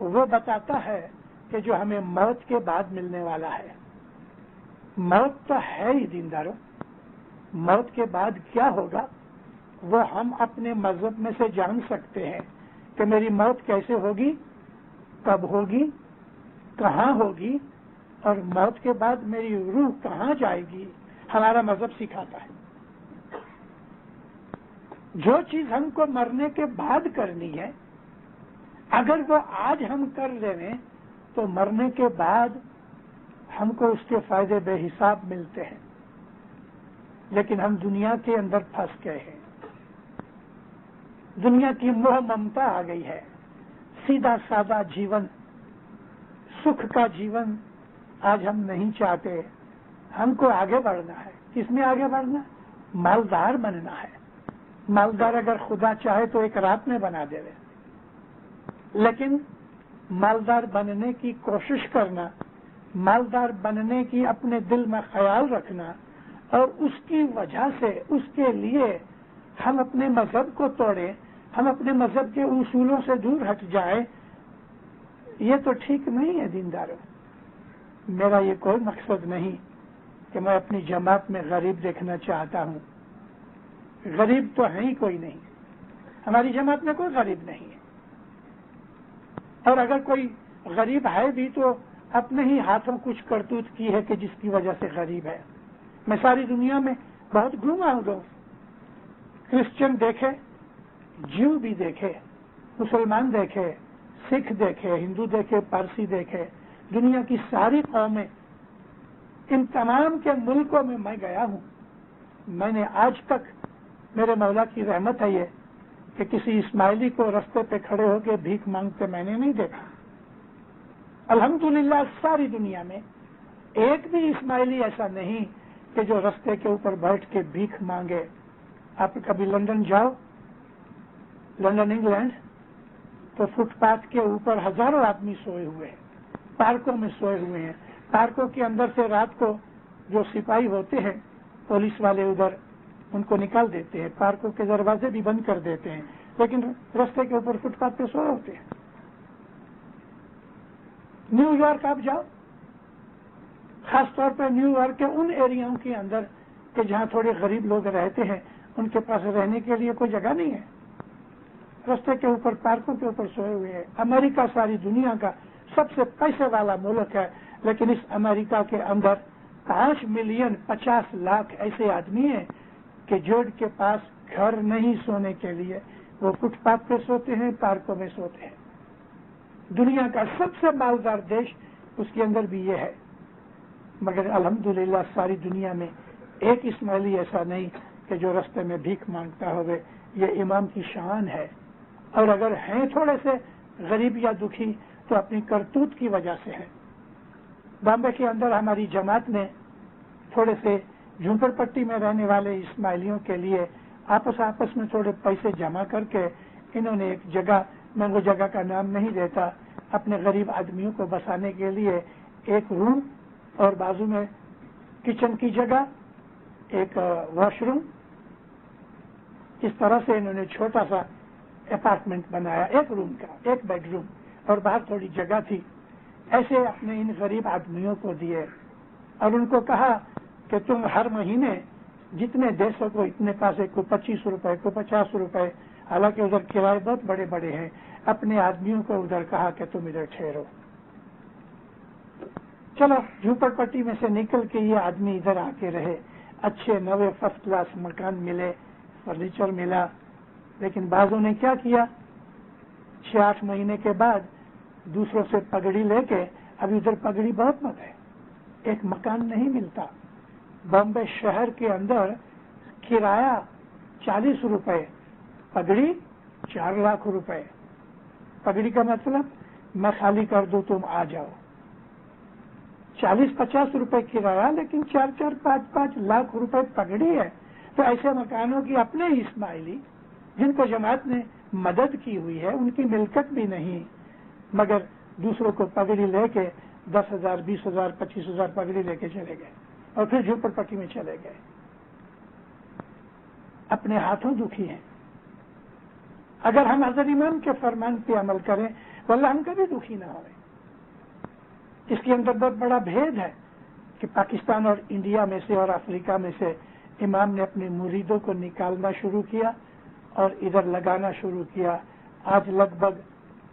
Speaker 2: وہ بتاتا ہے کہ جو ہمیں موت کے بعد ملنے والا ہے. موت تو ہے ہی دینداروں، موت کے بعد کیا ہوگا وہ ہم اپنے مذہب میں سے جان سکتے ہیں کہ میری موت کیسے ہوگی. کب ہوگی، کہاں ہوگی، اور موت کے بعد میری روح کہاں جائے گی، ہمارا مذہب سکھاتا ہے۔ جو چیز ہم کو مرنے کے بعد کرنی ہے، اگر وہ آج ہم کر لیں تو مرنے کے بعد ہم کو اس کے فائدے بے حساب ملتے ہیں، لیکن ہم دنیا کے اندر پھنس گئے ہیں۔ دنیا کی موہ ممتا آ گئی ہے، سیدھا سادہ جیون، سکھ کا جیون آج ہم نہیں چاہتے۔ ہم کو آگے بڑھنا ہے۔ کس میں آگے بڑھنا؟ مالدار بننا ہے۔ مالدار اگر خدا چاہے تو ایک رات میں بنا دے، لیکن مالدار بننے کی کوشش کرنا، مالدار بننے کی اپنے دل میں خیال رکھنا، اور اس کی وجہ سے اس کے لیے ہم اپنے مذہب کو توڑیں، ہم اپنے مذہب کے اصولوں سے دور ہٹ جائیں، یہ تو ٹھیک نہیں ہے دینداروں۔ میرا یہ کوئی مقصد نہیں کہ میں اپنی جماعت میں غریب دیکھنا چاہتا ہوں۔ غریب تو ہے ہی کوئی نہیں، ہماری جماعت میں کوئی غریب نہیں ہے، اور اگر کوئی غریب ہے بھی تو اپنے ہی ہاتھوں کچھ کرتوت کی ہے کہ جس کی وجہ سے غریب ہے۔ میں ساری دنیا میں بہت گھوما ہوں دوست، کرسچن دیکھے، جیو بھی دیکھے، مسلمان دیکھے، سکھ دیکھے، ہندو دیکھے، پارسی دیکھے، دنیا کی ساری قومیں، ان تمام کے ملکوں میں میں گیا ہوں۔ میں نے آج تک، میرے مولا کی رحمت ہے یہ کہ کسی اسماعیلی کو رستے پہ کھڑے ہو کے بھیک مانگتے میں نے نہیں دیکھا۔ الحمدللہ ساری دنیا میں ایک بھی اسماعیلی ایسا نہیں کہ جو رستے کے اوپر بیٹھ کے بھیک مانگے۔ آپ کبھی لندن جاؤ، لندن انگلینڈ، تو فٹ پاتھ کے اوپر ہزاروں آدمی سوئے ہوئے ہیں، پارکوں میں سوئے ہوئے ہیں۔ پارکوں کے اندر سے رات کو جو سپاہی ہوتے ہیں، پولیس والے ادھر ان کو نکال دیتے ہیں، پارکوں کے دروازے بھی بند کر دیتے ہیں، لیکن رستے کے اوپر فٹ پاتھ پہ سوئے ہوتے ہیں۔ نیو یارک آپ جاؤ، خاص طور پہ نیو یارک کے ان ایریاؤں کے اندر کہ جہاں تھوڑے غریب لوگ رہتے ہیں، ان کے پاس رہنے کے لیے کوئی جگہ نہیں ہے، رستے کے اوپر پارکوں کے اوپر سوئے ہوئے ہیں۔ امریکہ ساری دنیا کا سب سے پیسے والا ملک ہے، لیکن اس امریکہ کے اندر 5 ملین 50 لاکھ ایسے آدمی ہیں کہ جو کے پاس گھر نہیں سونے کے لیے، وہ فٹ پاتھ پہ سوتے ہیں، پارکوں میں سوتے ہیں۔ دنیا کا سب سے مالدار دیش، اس کے اندر بھی یہ ہے، مگر الحمدللہ ساری دنیا میں ایک اسماعیلی ایسا نہیں کہ جو رستے میں بھیک مانگتا ہوئے۔ یہ امام کی شان ہے، اور اگر ہیں تھوڑے سے غریب یا دکھی تو اپنی کرتوت کی وجہ سے ہے۔ بامبے کے اندر ہماری جماعت نے تھوڑے سے جھونپڑ پٹی میں رہنے والے اسماعیلیوں کے لیے آپس میں تھوڑے پیسے جمع کر کے انہوں نے ایک جگہ، میں وہ جگہ کا نام نہیں دیتا، اپنے غریب آدمیوں کو بسانے کے لیے ایک روم اور بازو میں کچن کی جگہ، ایک واش روم، اس طرح سے انہوں نے چھوٹا سا اپارٹمنٹ بنایا، ایک روم کا، ایک بیڈ روم، اور باہر تھوڑی جگہ تھی۔ ایسے اپنے ان غریب آدمیوں کو دیے اور ان کو کہا کہ تم ہر مہینے جتنے دے سکو اتنے پیسے، کو 25 روپے، کو 50 روپے، حالانکہ ادھر کرائے بہت بڑے بڑے ہیں، اپنے آدمیوں کو ادھر کہا کہ تم ادھر ٹھہرو۔ چلو جھونپڑ پٹی میں سے نکل کے یہ آدمی ادھر آ کے رہے، اچھے نوے فرسٹ کلاس مکان ملے، فرنیچر ملا، لیکن بعضوں نے کیا کیا، 6-8 مہینے کے بعد دوسروں سے پگڑی لے کے، ابھی ادھر پگڑی بہت مت ہے، ایک مکان نہیں ملتا۔ بامبے شہر کے اندر کرایہ 40 روپے، پگڑی 4 لاکھ روپے۔ پگڑی کا مطلب میں خالی کر دوں تم آ جاؤ۔ 40-50 روپے کرایہ، لیکن 4-4 5-5 لاکھ روپے پگڑی ہے۔ تو ایسے مکانوں کی اپنے ہی اسماعیلی جن کو جماعت نے مدد کی ہوئی ہے، ان کی ملکت بھی نہیں، مگر دوسروں کو پگڑی لے کے 10,000 20,000 25,000 پگڑی لے کے چلے گئے اور پھر جھونپڑ پٹی میں چلے گئے، اپنے ہاتھوں دکھی ہیں۔ اگر ہم حضرت امام کے فرمان پہ عمل کریں واللہ ہم کبھی دکھی نہ ہوئے۔ اس کے اندر بہت بڑا بھید ہے کہ پاکستان اور انڈیا میں سے اور افریقہ میں سے امام نے اپنے مریدوں کو نکالنا شروع کیا اور ادھر لگانا شروع کیا۔ آج لگ بھگ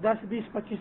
Speaker 2: 10, 20, 25,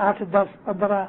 Speaker 2: 8, 10, 15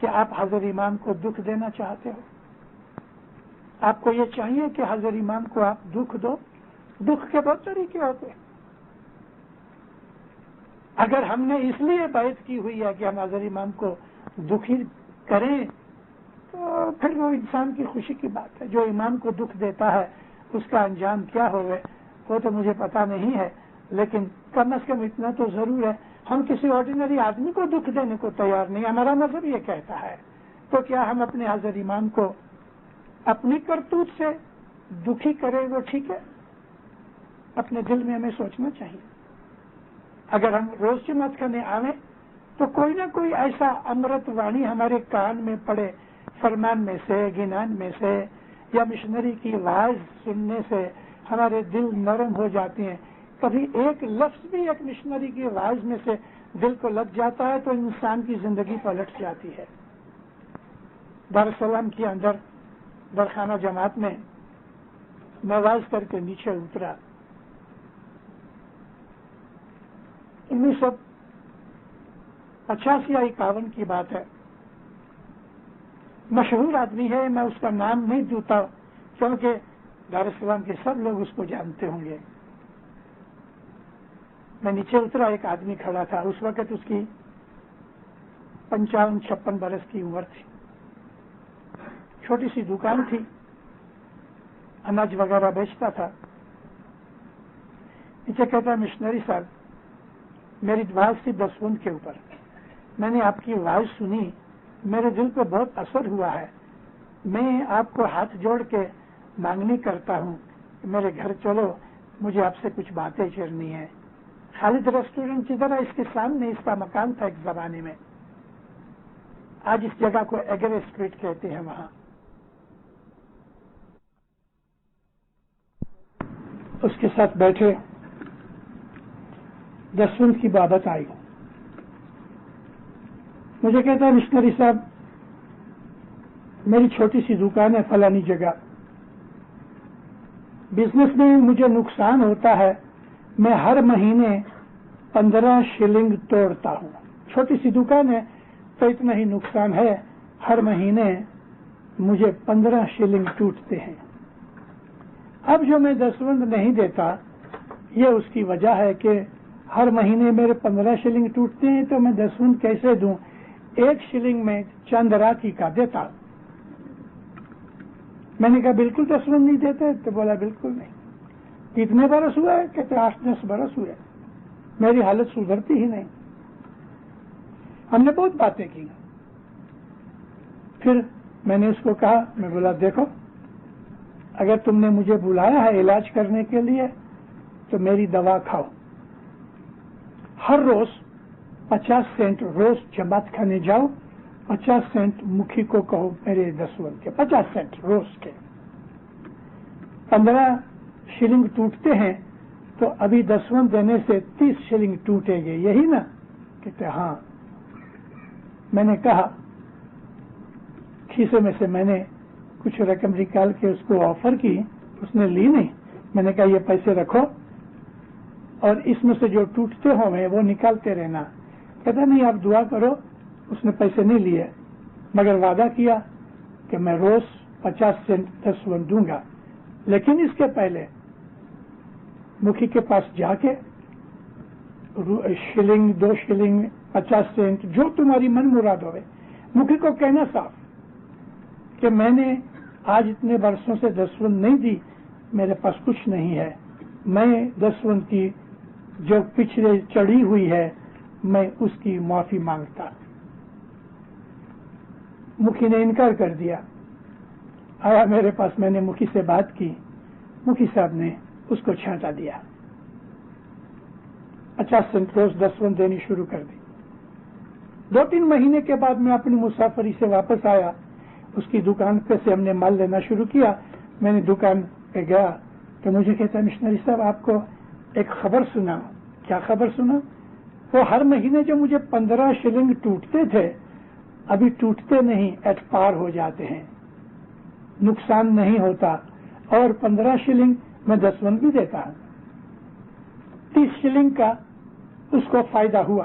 Speaker 2: کہ آپ حضرت امام کو دکھ دینا چاہتے ہو؟ آپ کو یہ چاہیے کہ حضرت امام کو آپ دکھ دو؟ دکھ کے بہت طریقے ہوتے ہیں. اگر ہم نے اس لیے بیعت کی ہوئی ہے کہ ہم حضرت امام کو دکھی کریں تو پھر وہ انسان کی خوشی کی بات ہے. جو امام کو دکھ دیتا ہے اس کا انجام کیا ہوگا وہ تو مجھے پتا نہیں ہے، لیکن کم از کم اتنا تو ضرور ہے ہم کسی آرڈینری آدمی کو دکھ دینے کو تیار نہیں. ہمارا مذہب یہ کہتا ہے. تو کیا ہم اپنے حضرت امام کو اپنی کرتوت سے دکھی کریں؟ وہ ٹھیک ہے؟ اپنے دل میں ہمیں سوچنا چاہیے. اگر ہم روز جماعت کرنے آئیں تو کوئی نہ کوئی ایسا امرت وانی ہمارے کان میں پڑے، فرمان میں سے، گنان میں سے، یا مشنری کی آواز سننے سے ہمارے دل نرم ہو جاتے ہیں. کبھی ایک لفظ بھی ایک مشنری کی آواز میں سے دل کو لگ جاتا ہے تو انسان کی زندگی پلٹ جاتی ہے. دارالسلام کے اندر درخانہ جماعت میں نواز کر کے نیچے اترا. 1985 یا 51 کی بات ہے. مشہور آدمی ہے، میں اس کا نام نہیں دوں کیونکہ دارالسلام کے سب لوگ اس کو جانتے ہوں گے. میں نیچے اترا، ایک آدمی کھڑا تھا. اس وقت اس کی 55-56 برس کی عمر تھی. چھوٹی سی دکان تھی، اناج وغیرہ بیچتا تھا. نیچے کہتا ہے مشنری صاحب میری وعظ تھی دسوند کے اوپر، میں نے آپ کی وعظ سنی، میرے دل پہ بہت اثر ہوا ہے. میں آپ کو ہاتھ جوڑ کے مانگنی کرتا ہوں کہ میرے گھر چلو، مجھے آپ سے کچھ باتیں کرنی ہے. خالد ریسٹورینٹ جدھر ہے اس کے سامنے اس کا مکان تھا ایک زمانے میں. آج اس جگہ کو ایگر اسٹریٹ کہتے ہیں. وہاں اس کے ساتھ بیٹھے، دسوند کی بابت آئی. مجھے کہتا ہے مشنری صاحب میری چھوٹی سی دکان ہے فلانی جگہ، بزنس میں مجھے نقصان ہوتا ہے، میں ہر مہینے 15 شلنگ توڑتا ہوں. چھوٹی سی دکان ہے تو اتنا ہی نقصان ہے، ہر مہینے مجھے 15 شلنگ ٹوٹتے ہیں. اب جو میں دسوند نہیں دیتا یہ اس کی وجہ ہے کہ ہر مہینے میرے 15 شلنگ ٹوٹتے ہیں، تو میں دسوند کیسے دوں؟ 1 شلنگ میں چند راتی کا دیتا. میں نے کہا بالکل دسوند نہیں دیتے؟ تو بولا بالکل نہیں. کتنے برس ہوئے؟ کہتے 8-10 برس ہوئے، میری حالت سدھرتی ہی نہیں. ہم نے بہت باتیں کی. پھر میں نے اس کو کہا، میں بولا دیکھو اگر تم نے مجھے بلایا ہے علاج کرنے کے لیے تو میری دوا کھاؤ. ہر روز 50 سینٹ روز جماعت کھانے جاؤ، 50 سینٹ مکھی کو کہو میرے دسوند کے 50 سینٹ روز کے. 15 شلنگ ٹوٹتے ہیں تو ابھی دسوند دینے سے 30 شلنگ ٹوٹے گے، یہی نا؟ کہتے ہاں. میں نے کہا کھیسے میں سے میں نے کچھ رقم نکال کے اس کو آفر کی، اس نے لی نہیں. میں نے کہا یہ پیسے رکھو اور اس میں سے جو ٹوٹتے ہوئے وہ نکالتے رہنا. کہتا نہیں آپ دعا کرو. اس نے پیسے نہیں لیے مگر وعدہ کیا کہ میں روز 50 سینٹ دسوند دوں گا. لیکن اس کے پہلے مکھی کے پاس جا کے شلنگ 2 شلنگ 50 سینٹ جو تمہاری من مراد ہوئے، مکھی کو کہنا صاف کہ میں نے آج اتنے برسوں سے دسوند نہیں دی، میرے پاس کچھ نہیں ہے، میں دسوند کی جو پچھلے چڑھی ہوئی ہے میں اس کی معافی مانگتا. مکھی نے انکار کر دیا. آیا میرے پاس، میں نے مکھی سے بات کی، مکھی صاحب نے اس کو چھانٹا دیا. 50 سینٹ روز دسوند دینی شروع کر دی. 2-3 مہینے کے بعد میں اپنی مسافری سے واپس آیا. اس کی دکان پہ سے ہم نے مال لینا شروع کیا. میں نے دکان پہ گیا تو مجھے کہتا مشنری صاحب آپ کو ایک خبر سنا. کیا خبر سنا؟ وہ ہر مہینے جو مجھے 15 شلنگ ٹوٹتے تھے ابھی ٹوٹتے نہیں، ایٹ پار ہو جاتے ہیں، نقصان نہیں ہوتا، اور 15 شلنگ میں دسوند بھی دیتا ہوں. 30 شلنگ کا اس کو فائدہ ہوا.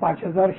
Speaker 2: 5000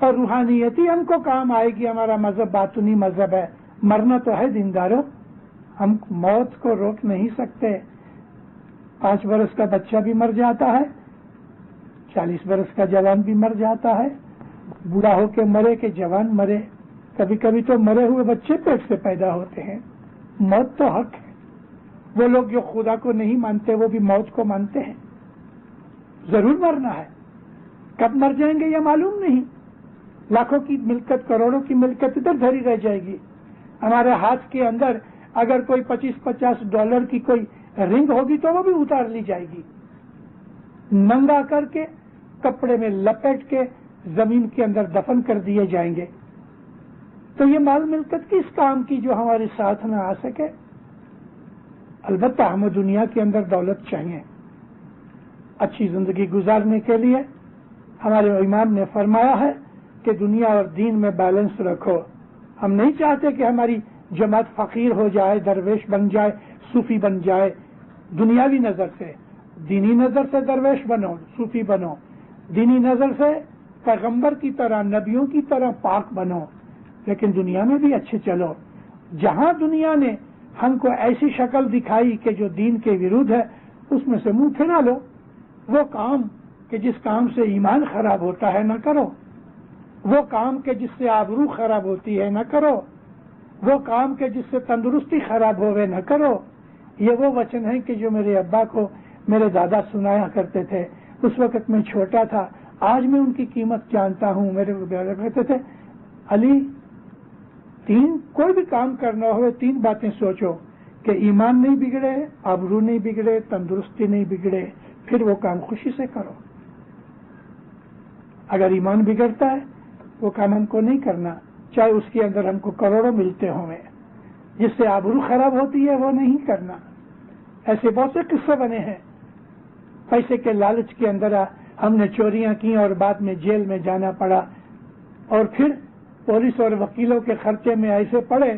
Speaker 2: اور روحانیت ہی ہم کو کام آئے گی. ہمارا مذہب باطنی مذہب ہے. مرنا تو ہے دینداروں, ہم موت کو روک نہیں سکتے. 5 برس کا بچہ بھی مر جاتا ہے, 40 برس کا جوان بھی مر جاتا ہے. بوڑھا ہو کے مرے کہ جوان مرے, کبھی کبھی تو مرے ہوئے بچے پیٹ سے پیدا ہوتے ہیں. موت تو حق ہے. وہ لوگ جو خدا کو نہیں مانتے وہ بھی موت کو مانتے ہیں. ضرور مرنا ہے. کب مر جائیں گے یہ معلوم نہیں. لاکھوں کی ملکت, کروڑوں کی ملکت ادھر دھری رہ جائے گی. ہمارے ہاتھ کے اندر اگر کوئی $25-50 کی کوئی رنگ ہوگی تو وہ بھی اتار لی جائے گی. ننگا کر کے کپڑے میں لپیٹ کے زمین کے اندر دفن کر دیے جائیں گے. تو یہ مال ملکت کس کام کی جو ہمارے ساتھ نہ آ سکے؟ البتہ ہمیں دنیا کے اندر دولت چاہیے اچھی زندگی گزارنے کے لیے. ہمارے امام نے فرمایا ہے کہ دنیا اور دین میں بیلنس رکھو. ہم نہیں چاہتے کہ ہماری جماعت فقیر ہو جائے, درویش بن جائے, صوفی بن جائے. دنیاوی نظر سے, دینی نظر سے درویش بنو, صوفی بنو. دینی نظر سے پیغمبر کی طرح, نبیوں کی طرح پاک بنو. لیکن دنیا میں بھی اچھے چلو. جہاں دنیا نے ہم کو ایسی شکل دکھائی کہ جو دین کے ورودھ ہے, اس میں سے منہ پھیرا لو. وہ کام کہ جس کام سے ایمان خراب ہوتا ہے نہ کرو. وہ کام کہ جس سے آبرو خراب ہوتی ہے نہ کرو. وہ کام کہ جس سے تندرستی خراب ہوئے نہ کرو. یہ وہ وچن ہیں کہ جو میرے ابا کو میرے دادا سنایا کرتے تھے. اس وقت میں چھوٹا تھا, آج میں ان کی قیمت جانتا ہوں. میرے کہتے تھے, علی کوئی بھی کام کرنا ہو 3 باتیں سوچو کہ ایمان نہیں بگڑے, آبرو نہیں بگڑے, تندرستی نہیں بگڑے, پھر وہ کام خوشی سے کرو. اگر ایمان بگڑتا ہے وہ کام ہم کو نہیں کرنا, چاہے اس کے اندر ہم کو کروڑوں ملتے ہوں. جس سے آبرو خراب ہوتی ہے وہ نہیں کرنا. ایسے بہت سے قصے بنے ہیں. پیسے کے لالچ کے اندر ہم نے چوریاں کی اور بعد میں جیل میں جانا پڑا, اور پھر پولیس اور وکیلوں کے خرچے میں ایسے پڑے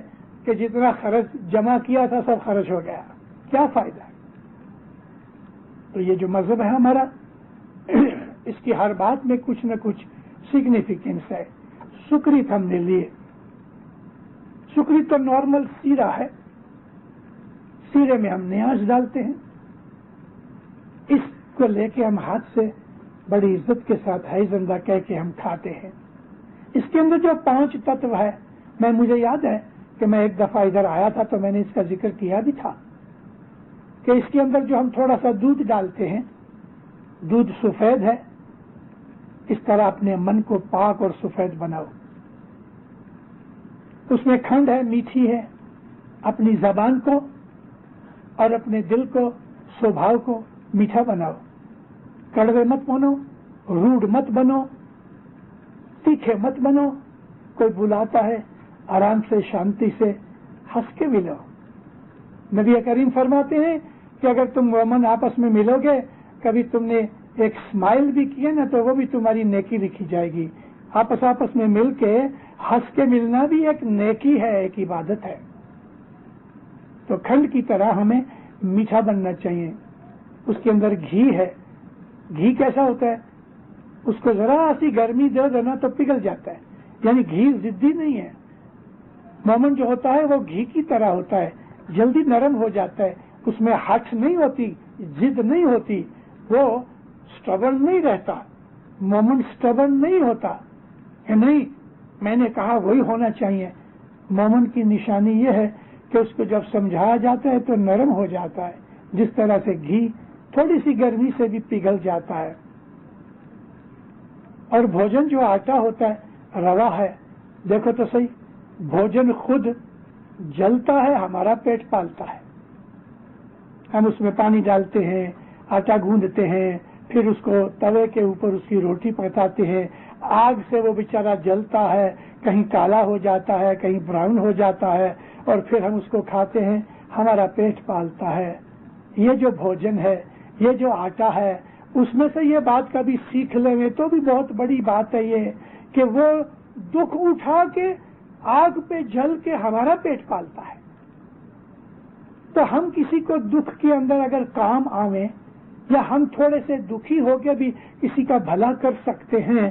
Speaker 2: کہ جتنا خرچ جمع کیا تھا سب خرچ ہو گیا. کیا فائدہ؟ تو یہ جو مذہب ہے ہمارا, اس کی ہر بات میں کچھ نہ کچھ سگنیفیکینس ہے. سکریت ہم نے لیے. سکریت تو نارمل سیرا ہے, سیرے میں ہم نیاز ڈالتے ہیں. اس کو لے کے ہم ہاتھ سے بڑی عزت کے ساتھ ہے زندہ کہہ کے ہم کھاتے ہیں. اس کے اندر جو 5 تتو ہے, مجھے یاد ہے کہ میں ایک دفعہ ادھر آیا تھا تو میں نے اس کا ذکر کیا بھی تھا کہ اس کے اندر جو ہم تھوڑا سا دودھ ڈالتے ہیں, دودھ سفید ہے, اس طرح اپنے من کو پاک اور سفید بناؤ. اس میں کھنڈ ہے, میٹھی ہے. اپنی زبان کو اور اپنے دل کو, سوبھاؤ کو میٹھا بناؤ. کڑوے مت بنو, روڈ مت بنو, تیکھے مت بنو. کوئی بلاتا ہے آرام سے, شانتی سے ہنس کے ملو. نبی کریم فرماتے ہیں کہ اگر تم مومن آپس میں ملو گے, کبھی تم نے ایک اسمائل بھی کیا نا تو وہ بھی تمہاری نیکی لکھی جائے گی. آپس میں مل کے ہنس کے ملنا بھی ایک نیکی ہے, ایک عبادت ہے. تو کھنڈ کی طرح ہمیں میٹھا بننا چاہیے. اس کے اندر گھی ہے. گھی کیسا ہوتا ہے؟ اس کو ذرا سی گرمی دے دینا تو پگھل جاتا ہے. یعنی گھی ضدی نہیں ہے. مومن جو ہوتا ہے وہ گھی کی طرح ہوتا ہے, جلدی نرم ہو جاتا ہے. اس میں ہٹ نہیں ہوتی, ضد نہیں ہوتی, وہ سٹبرن نہیں رہتا. مومن سٹبرن نہیں ہوتا کہ نہیں میں نے کہا وہی ہونا چاہیے. مومن کی نشانی یہ ہے کہ اس کو جب سمجھایا جاتا ہے تو نرم ہو جاتا ہے, جس طرح سے گھی تھوڑی سی گرمی سے بھی پگھل جاتا ہے. اور بھوجن جو آٹا ہوتا ہے روا ہے. دیکھو تو صحیح, بھوجن خود جلتا ہے, ہمارا پیٹ پالتا ہے. ہم اس میں پانی ڈالتے ہیں, آٹا گوندتے ہیں, پھر اس کو توے کے اوپر اس کی روٹی پکاتے ہیں. آگ سے وہ بیچارہ جلتا ہے, کہیں کالا ہو جاتا ہے, کہیں براؤن ہو جاتا ہے, اور پھر ہم اس کو کھاتے ہیں. ہمارا پیٹ پالتا ہے. یہ جو بھوجن ہے, یہ جو آٹا ہے, اس میں سے یہ بات کبھی سیکھ لیں تو بھی بہت بڑی بات ہے یہ کہ وہ دکھ اٹھا کے آگ پہ جل کے ہمارا پیٹ پالتا ہے. تو ہم کسی کو دکھ کے اندر اگر کام آویں, یا ہم تھوڑے سے دکھی ہو کے بھی کسی کا بھلا کر سکتے ہیں,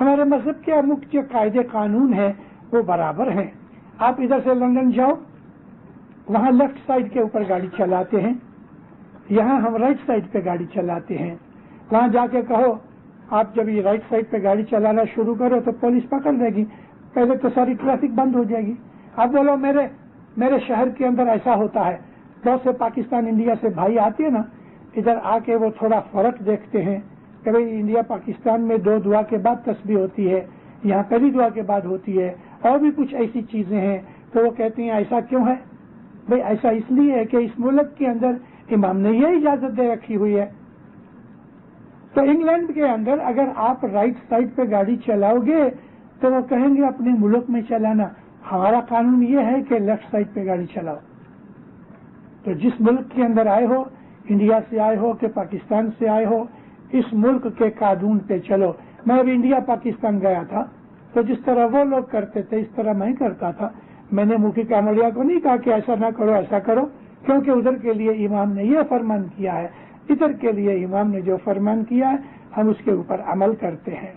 Speaker 2: ہمارے مذہب کے امک جو قاعدے قانون ہیں وہ برابر ہیں. آپ ادھر سے لندن جاؤ، وہاں لیفٹ سائڈ کے اوپر گاڑی چلاتے ہیں، یہاں ہم رائٹ سائڈ پہ گاڑی چلاتے ہیں. وہاں جا کے کہو آپ جب یہ رائٹ سائڈ پہ گاڑی چلانا شروع کرو تو پولیس پکڑ لے گی، پہلے تو ساری ٹریفک بند ہو جائے گی. آپ بولو میرے شہر کے اندر ایسا ہوتا ہے، بہت سے پاکستان انڈیا سے بھائی آتے ہیں نا، ادھر آ کے وہ تھوڑا فرق دیکھتے ہیں کہ بھئی انڈیا پاکستان میں 2 دعا کے بعد تسبیح ہوتی ہے، یہاں پہلی دعا کے بعد ہوتی ہے، اور بھی کچھ ایسی چیزیں ہیں. تو وہ کہتے ہیں ایسا کیوں ہے؟ بھئی ایسا اس لیے ہے کہ اس ملک کے اندر امام نے یہ اجازت دے رکھی ہوئی ہے. تو انگلینڈ کے اندر اگر آپ رائٹ سائڈ پہ گاڑی چلاؤ گے تو وہ کہیں گے اپنے ملک میں چلانا، ہمارا قانون یہ ہے کہ لیفٹ سائڈ پہ گاڑی چلاؤ. تو جس ملک کے اندر آئے ہو، انڈیا سے آئے ہو کہ پاکستان سے آئے ہو، اس ملک کے قانون پہ چلو. میں ابھی انڈیا پاکستان گیا تھا تو جس طرح وہ لوگ کرتے تھے اس طرح میں کرتا تھا. میں نے مفتی کامڑیا کو نہیں کہا کہ ایسا نہ کرو ایسا کرو، کیونکہ ادھر کے لیے امام نے یہ فرمان کیا ہے، ادھر کے لیے امام نے جو فرمان کیا ہے ہم اس کے اوپر عمل کرتے ہیں.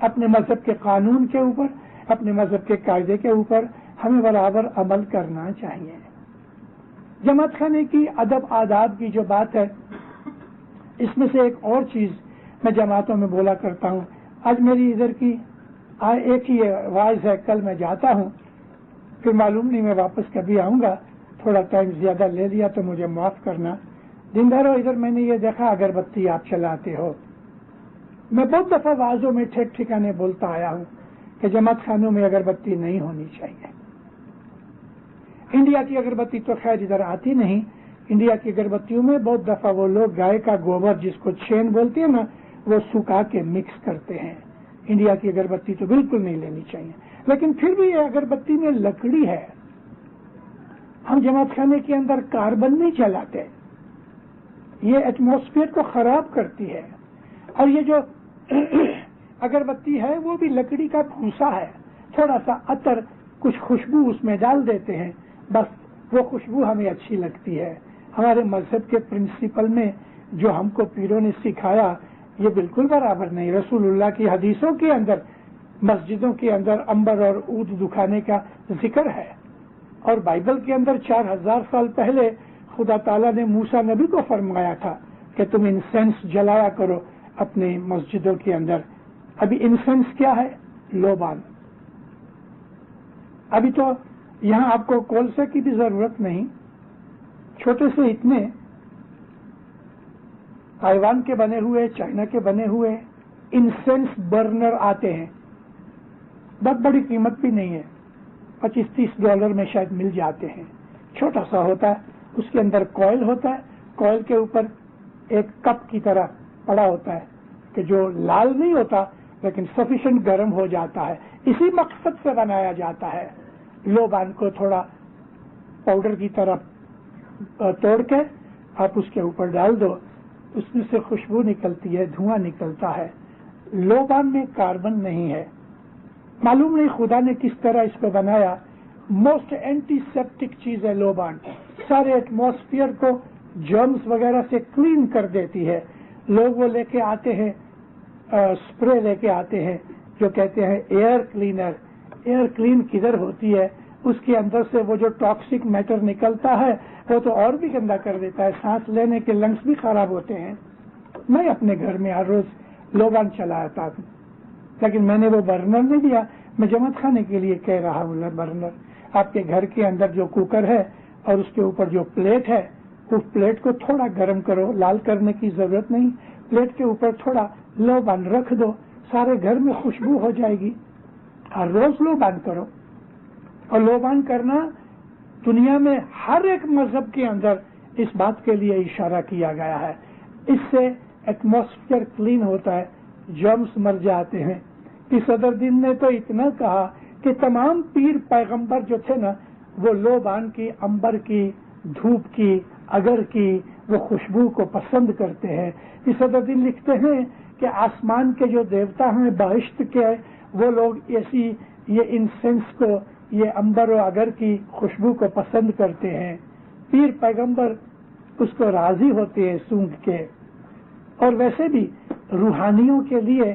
Speaker 2: اپنے مذہب کے قانون کے اوپر، اپنے مذہب کے قاعدے کے اوپر ہمیں برابر عمل کرنا چاہیے. جماعت خانے کی ادب آداب کی جو بات ہے، اس میں سے ایک اور چیز میں جماعتوں میں بولا کرتا ہوں. آج میری ادھر کی ایک ہی واعظ ہے، کل میں جاتا ہوں، پھر معلوم نہیں میں واپس کبھی آؤں گا. تھوڑا ٹائم زیادہ لے لیا تو مجھے معاف کرنا. دن بھر ادھر میں نے یہ دیکھا اگربتی آپ چلاتے ہو. میں بہت دفعہ واعظوں میں ٹھیک ٹھکانے بولتا آیا ہوں کہ جماعت خانوں میں اگربتی نہیں ہونی چاہیے. انڈیا کی اگربتی تو خیر ادھر آتی نہیں. انڈیا کی اگربتیوں میں بہت دفعہ وہ لوگ گائے کا گوبر جس کو چین بولتے ہیں نا، وہ سکھا کے مکس کرتے ہیں. انڈیا کی اگربتی تو بالکل نہیں لینی چاہیے. لیکن پھر بھی یہ اگربتی میں لکڑی ہے. ہم جماعت خانے کے اندر کاربن نہیں چلاتے، یہ ایٹماسفیئر کو خراب کرتی ہے. اور یہ جو اگربتی ہے وہ بھی لکڑی کا بھوسا ہے، تھوڑا سا عطر کچھ خوشبو اس میں ڈال دیتے ہیں، بس وہ خوشبو ہمیں اچھی لگتی ہے. ہمارے مذہب کے پرنسپل میں جو ہم کو پیروں نے سکھایا یہ بالکل برابر نہیں. رسول اللہ کی حدیثوں کے اندر مسجدوں کے اندر امبر اور عود دکھانے کا ذکر ہے، اور بائبل کے اندر 4000 سال پہلے خدا تعالیٰ نے موسیٰ نبی کو فرمایا تھا کہ تم انسینس جلایا کرو اپنے مسجدوں کے اندر. ابھی انسینس کیا ہے؟ لوبان. ابھی تو یہاں آپ کو کولسے کی بھی ضرورت نہیں، چھوٹے سے اتنے تائیوان کے بنے ہوئے، چائنا کے بنے ہوئے انسینس برنر آتے ہیں. بہت بڑی قیمت بھی نہیں ہے، $25-30 میں شاید مل جاتے ہیں. چھوٹا سا ہوتا ہے، اس کے اندر کوئل ہوتا ہے، کوئل کے اوپر ایک کپ کی طرح پڑا ہوتا ہے کہ جو لال نہیں ہوتا لیکن سفیشینٹ گرم ہو جاتا ہے. اسی مقصد سے بنایا جاتا ہے. لوبان کو تھوڑا پاؤڈر کی طرح توڑ کے آپ اس کے اوپر ڈال دو، اس میں سے خوشبو نکلتی ہے، دھواں نکلتا ہے. لوبان میں کاربن نہیں ہے. معلوم نہیں خدا نے کس طرح اس کو بنایا. موسٹ اینٹی سیپٹک چیز ہے لوبان. سارے ایٹماسفیئر کو جرمز وغیرہ سے کلین کر دیتی ہے. لوگ وہ لے کے آتے ہیں، اسپرے لے کے آتے ہیں جو کہتے ہیں ایئر کلینر. ایئر کلین کدھر ہوتی ہے؟ اس کے اندر سے وہ جو ٹاکسک میٹر نکلتا ہے وہ تو اور بھی گندا کر دیتا ہے. سانس لینے کے لنگس بھی خراب ہوتے ہیں. میں اپنے گھر میں ہر روز لوبان چلاتا ہوں، لیکن میں نے وہ برنر نہیں دیا. میں جماعت خانے کے لیے کہہ رہا ہوں برنر. آپ کے گھر کے اندر جو کوکر ہے اور اس کے اوپر جو پلیٹ ہے، اس پلیٹ کو تھوڑا گرم کرو. لال کرنے کی ضرورت نہیں. پلیٹ کے اوپر تھوڑا لوبان رکھ دو، سارے گھر میں خوشبو ہو جائے گی. ہر روز لوبان کرو. اور لوبان کرنا دنیا میں ہر ایک مذہب کے اندر اس بات کے لیے اشارہ کیا گیا ہے. اس سے ایٹماسفیئر کلین ہوتا ہے، جرمز مر جاتے ہیں. صدر دین نے تو اتنا کہا کہ تمام پیر پیغمبر جو تھے نا وہ لوبان کی، امبر کی، دھوپ کی، اگر کی وہ خوشبو کو پسند کرتے ہیں. صدر دین لکھتے ہیں کہ آسمان کے جو دیوتا ہیں بہشت کے، وہ لوگ ایسی یہ انسینس کو، یہ امبر و اگر کی خوشبو کو پسند کرتے ہیں. پیر پیغمبر اس کو راضی ہوتے ہیں سونگھ کے. اور ویسے بھی روحانیوں کے لیے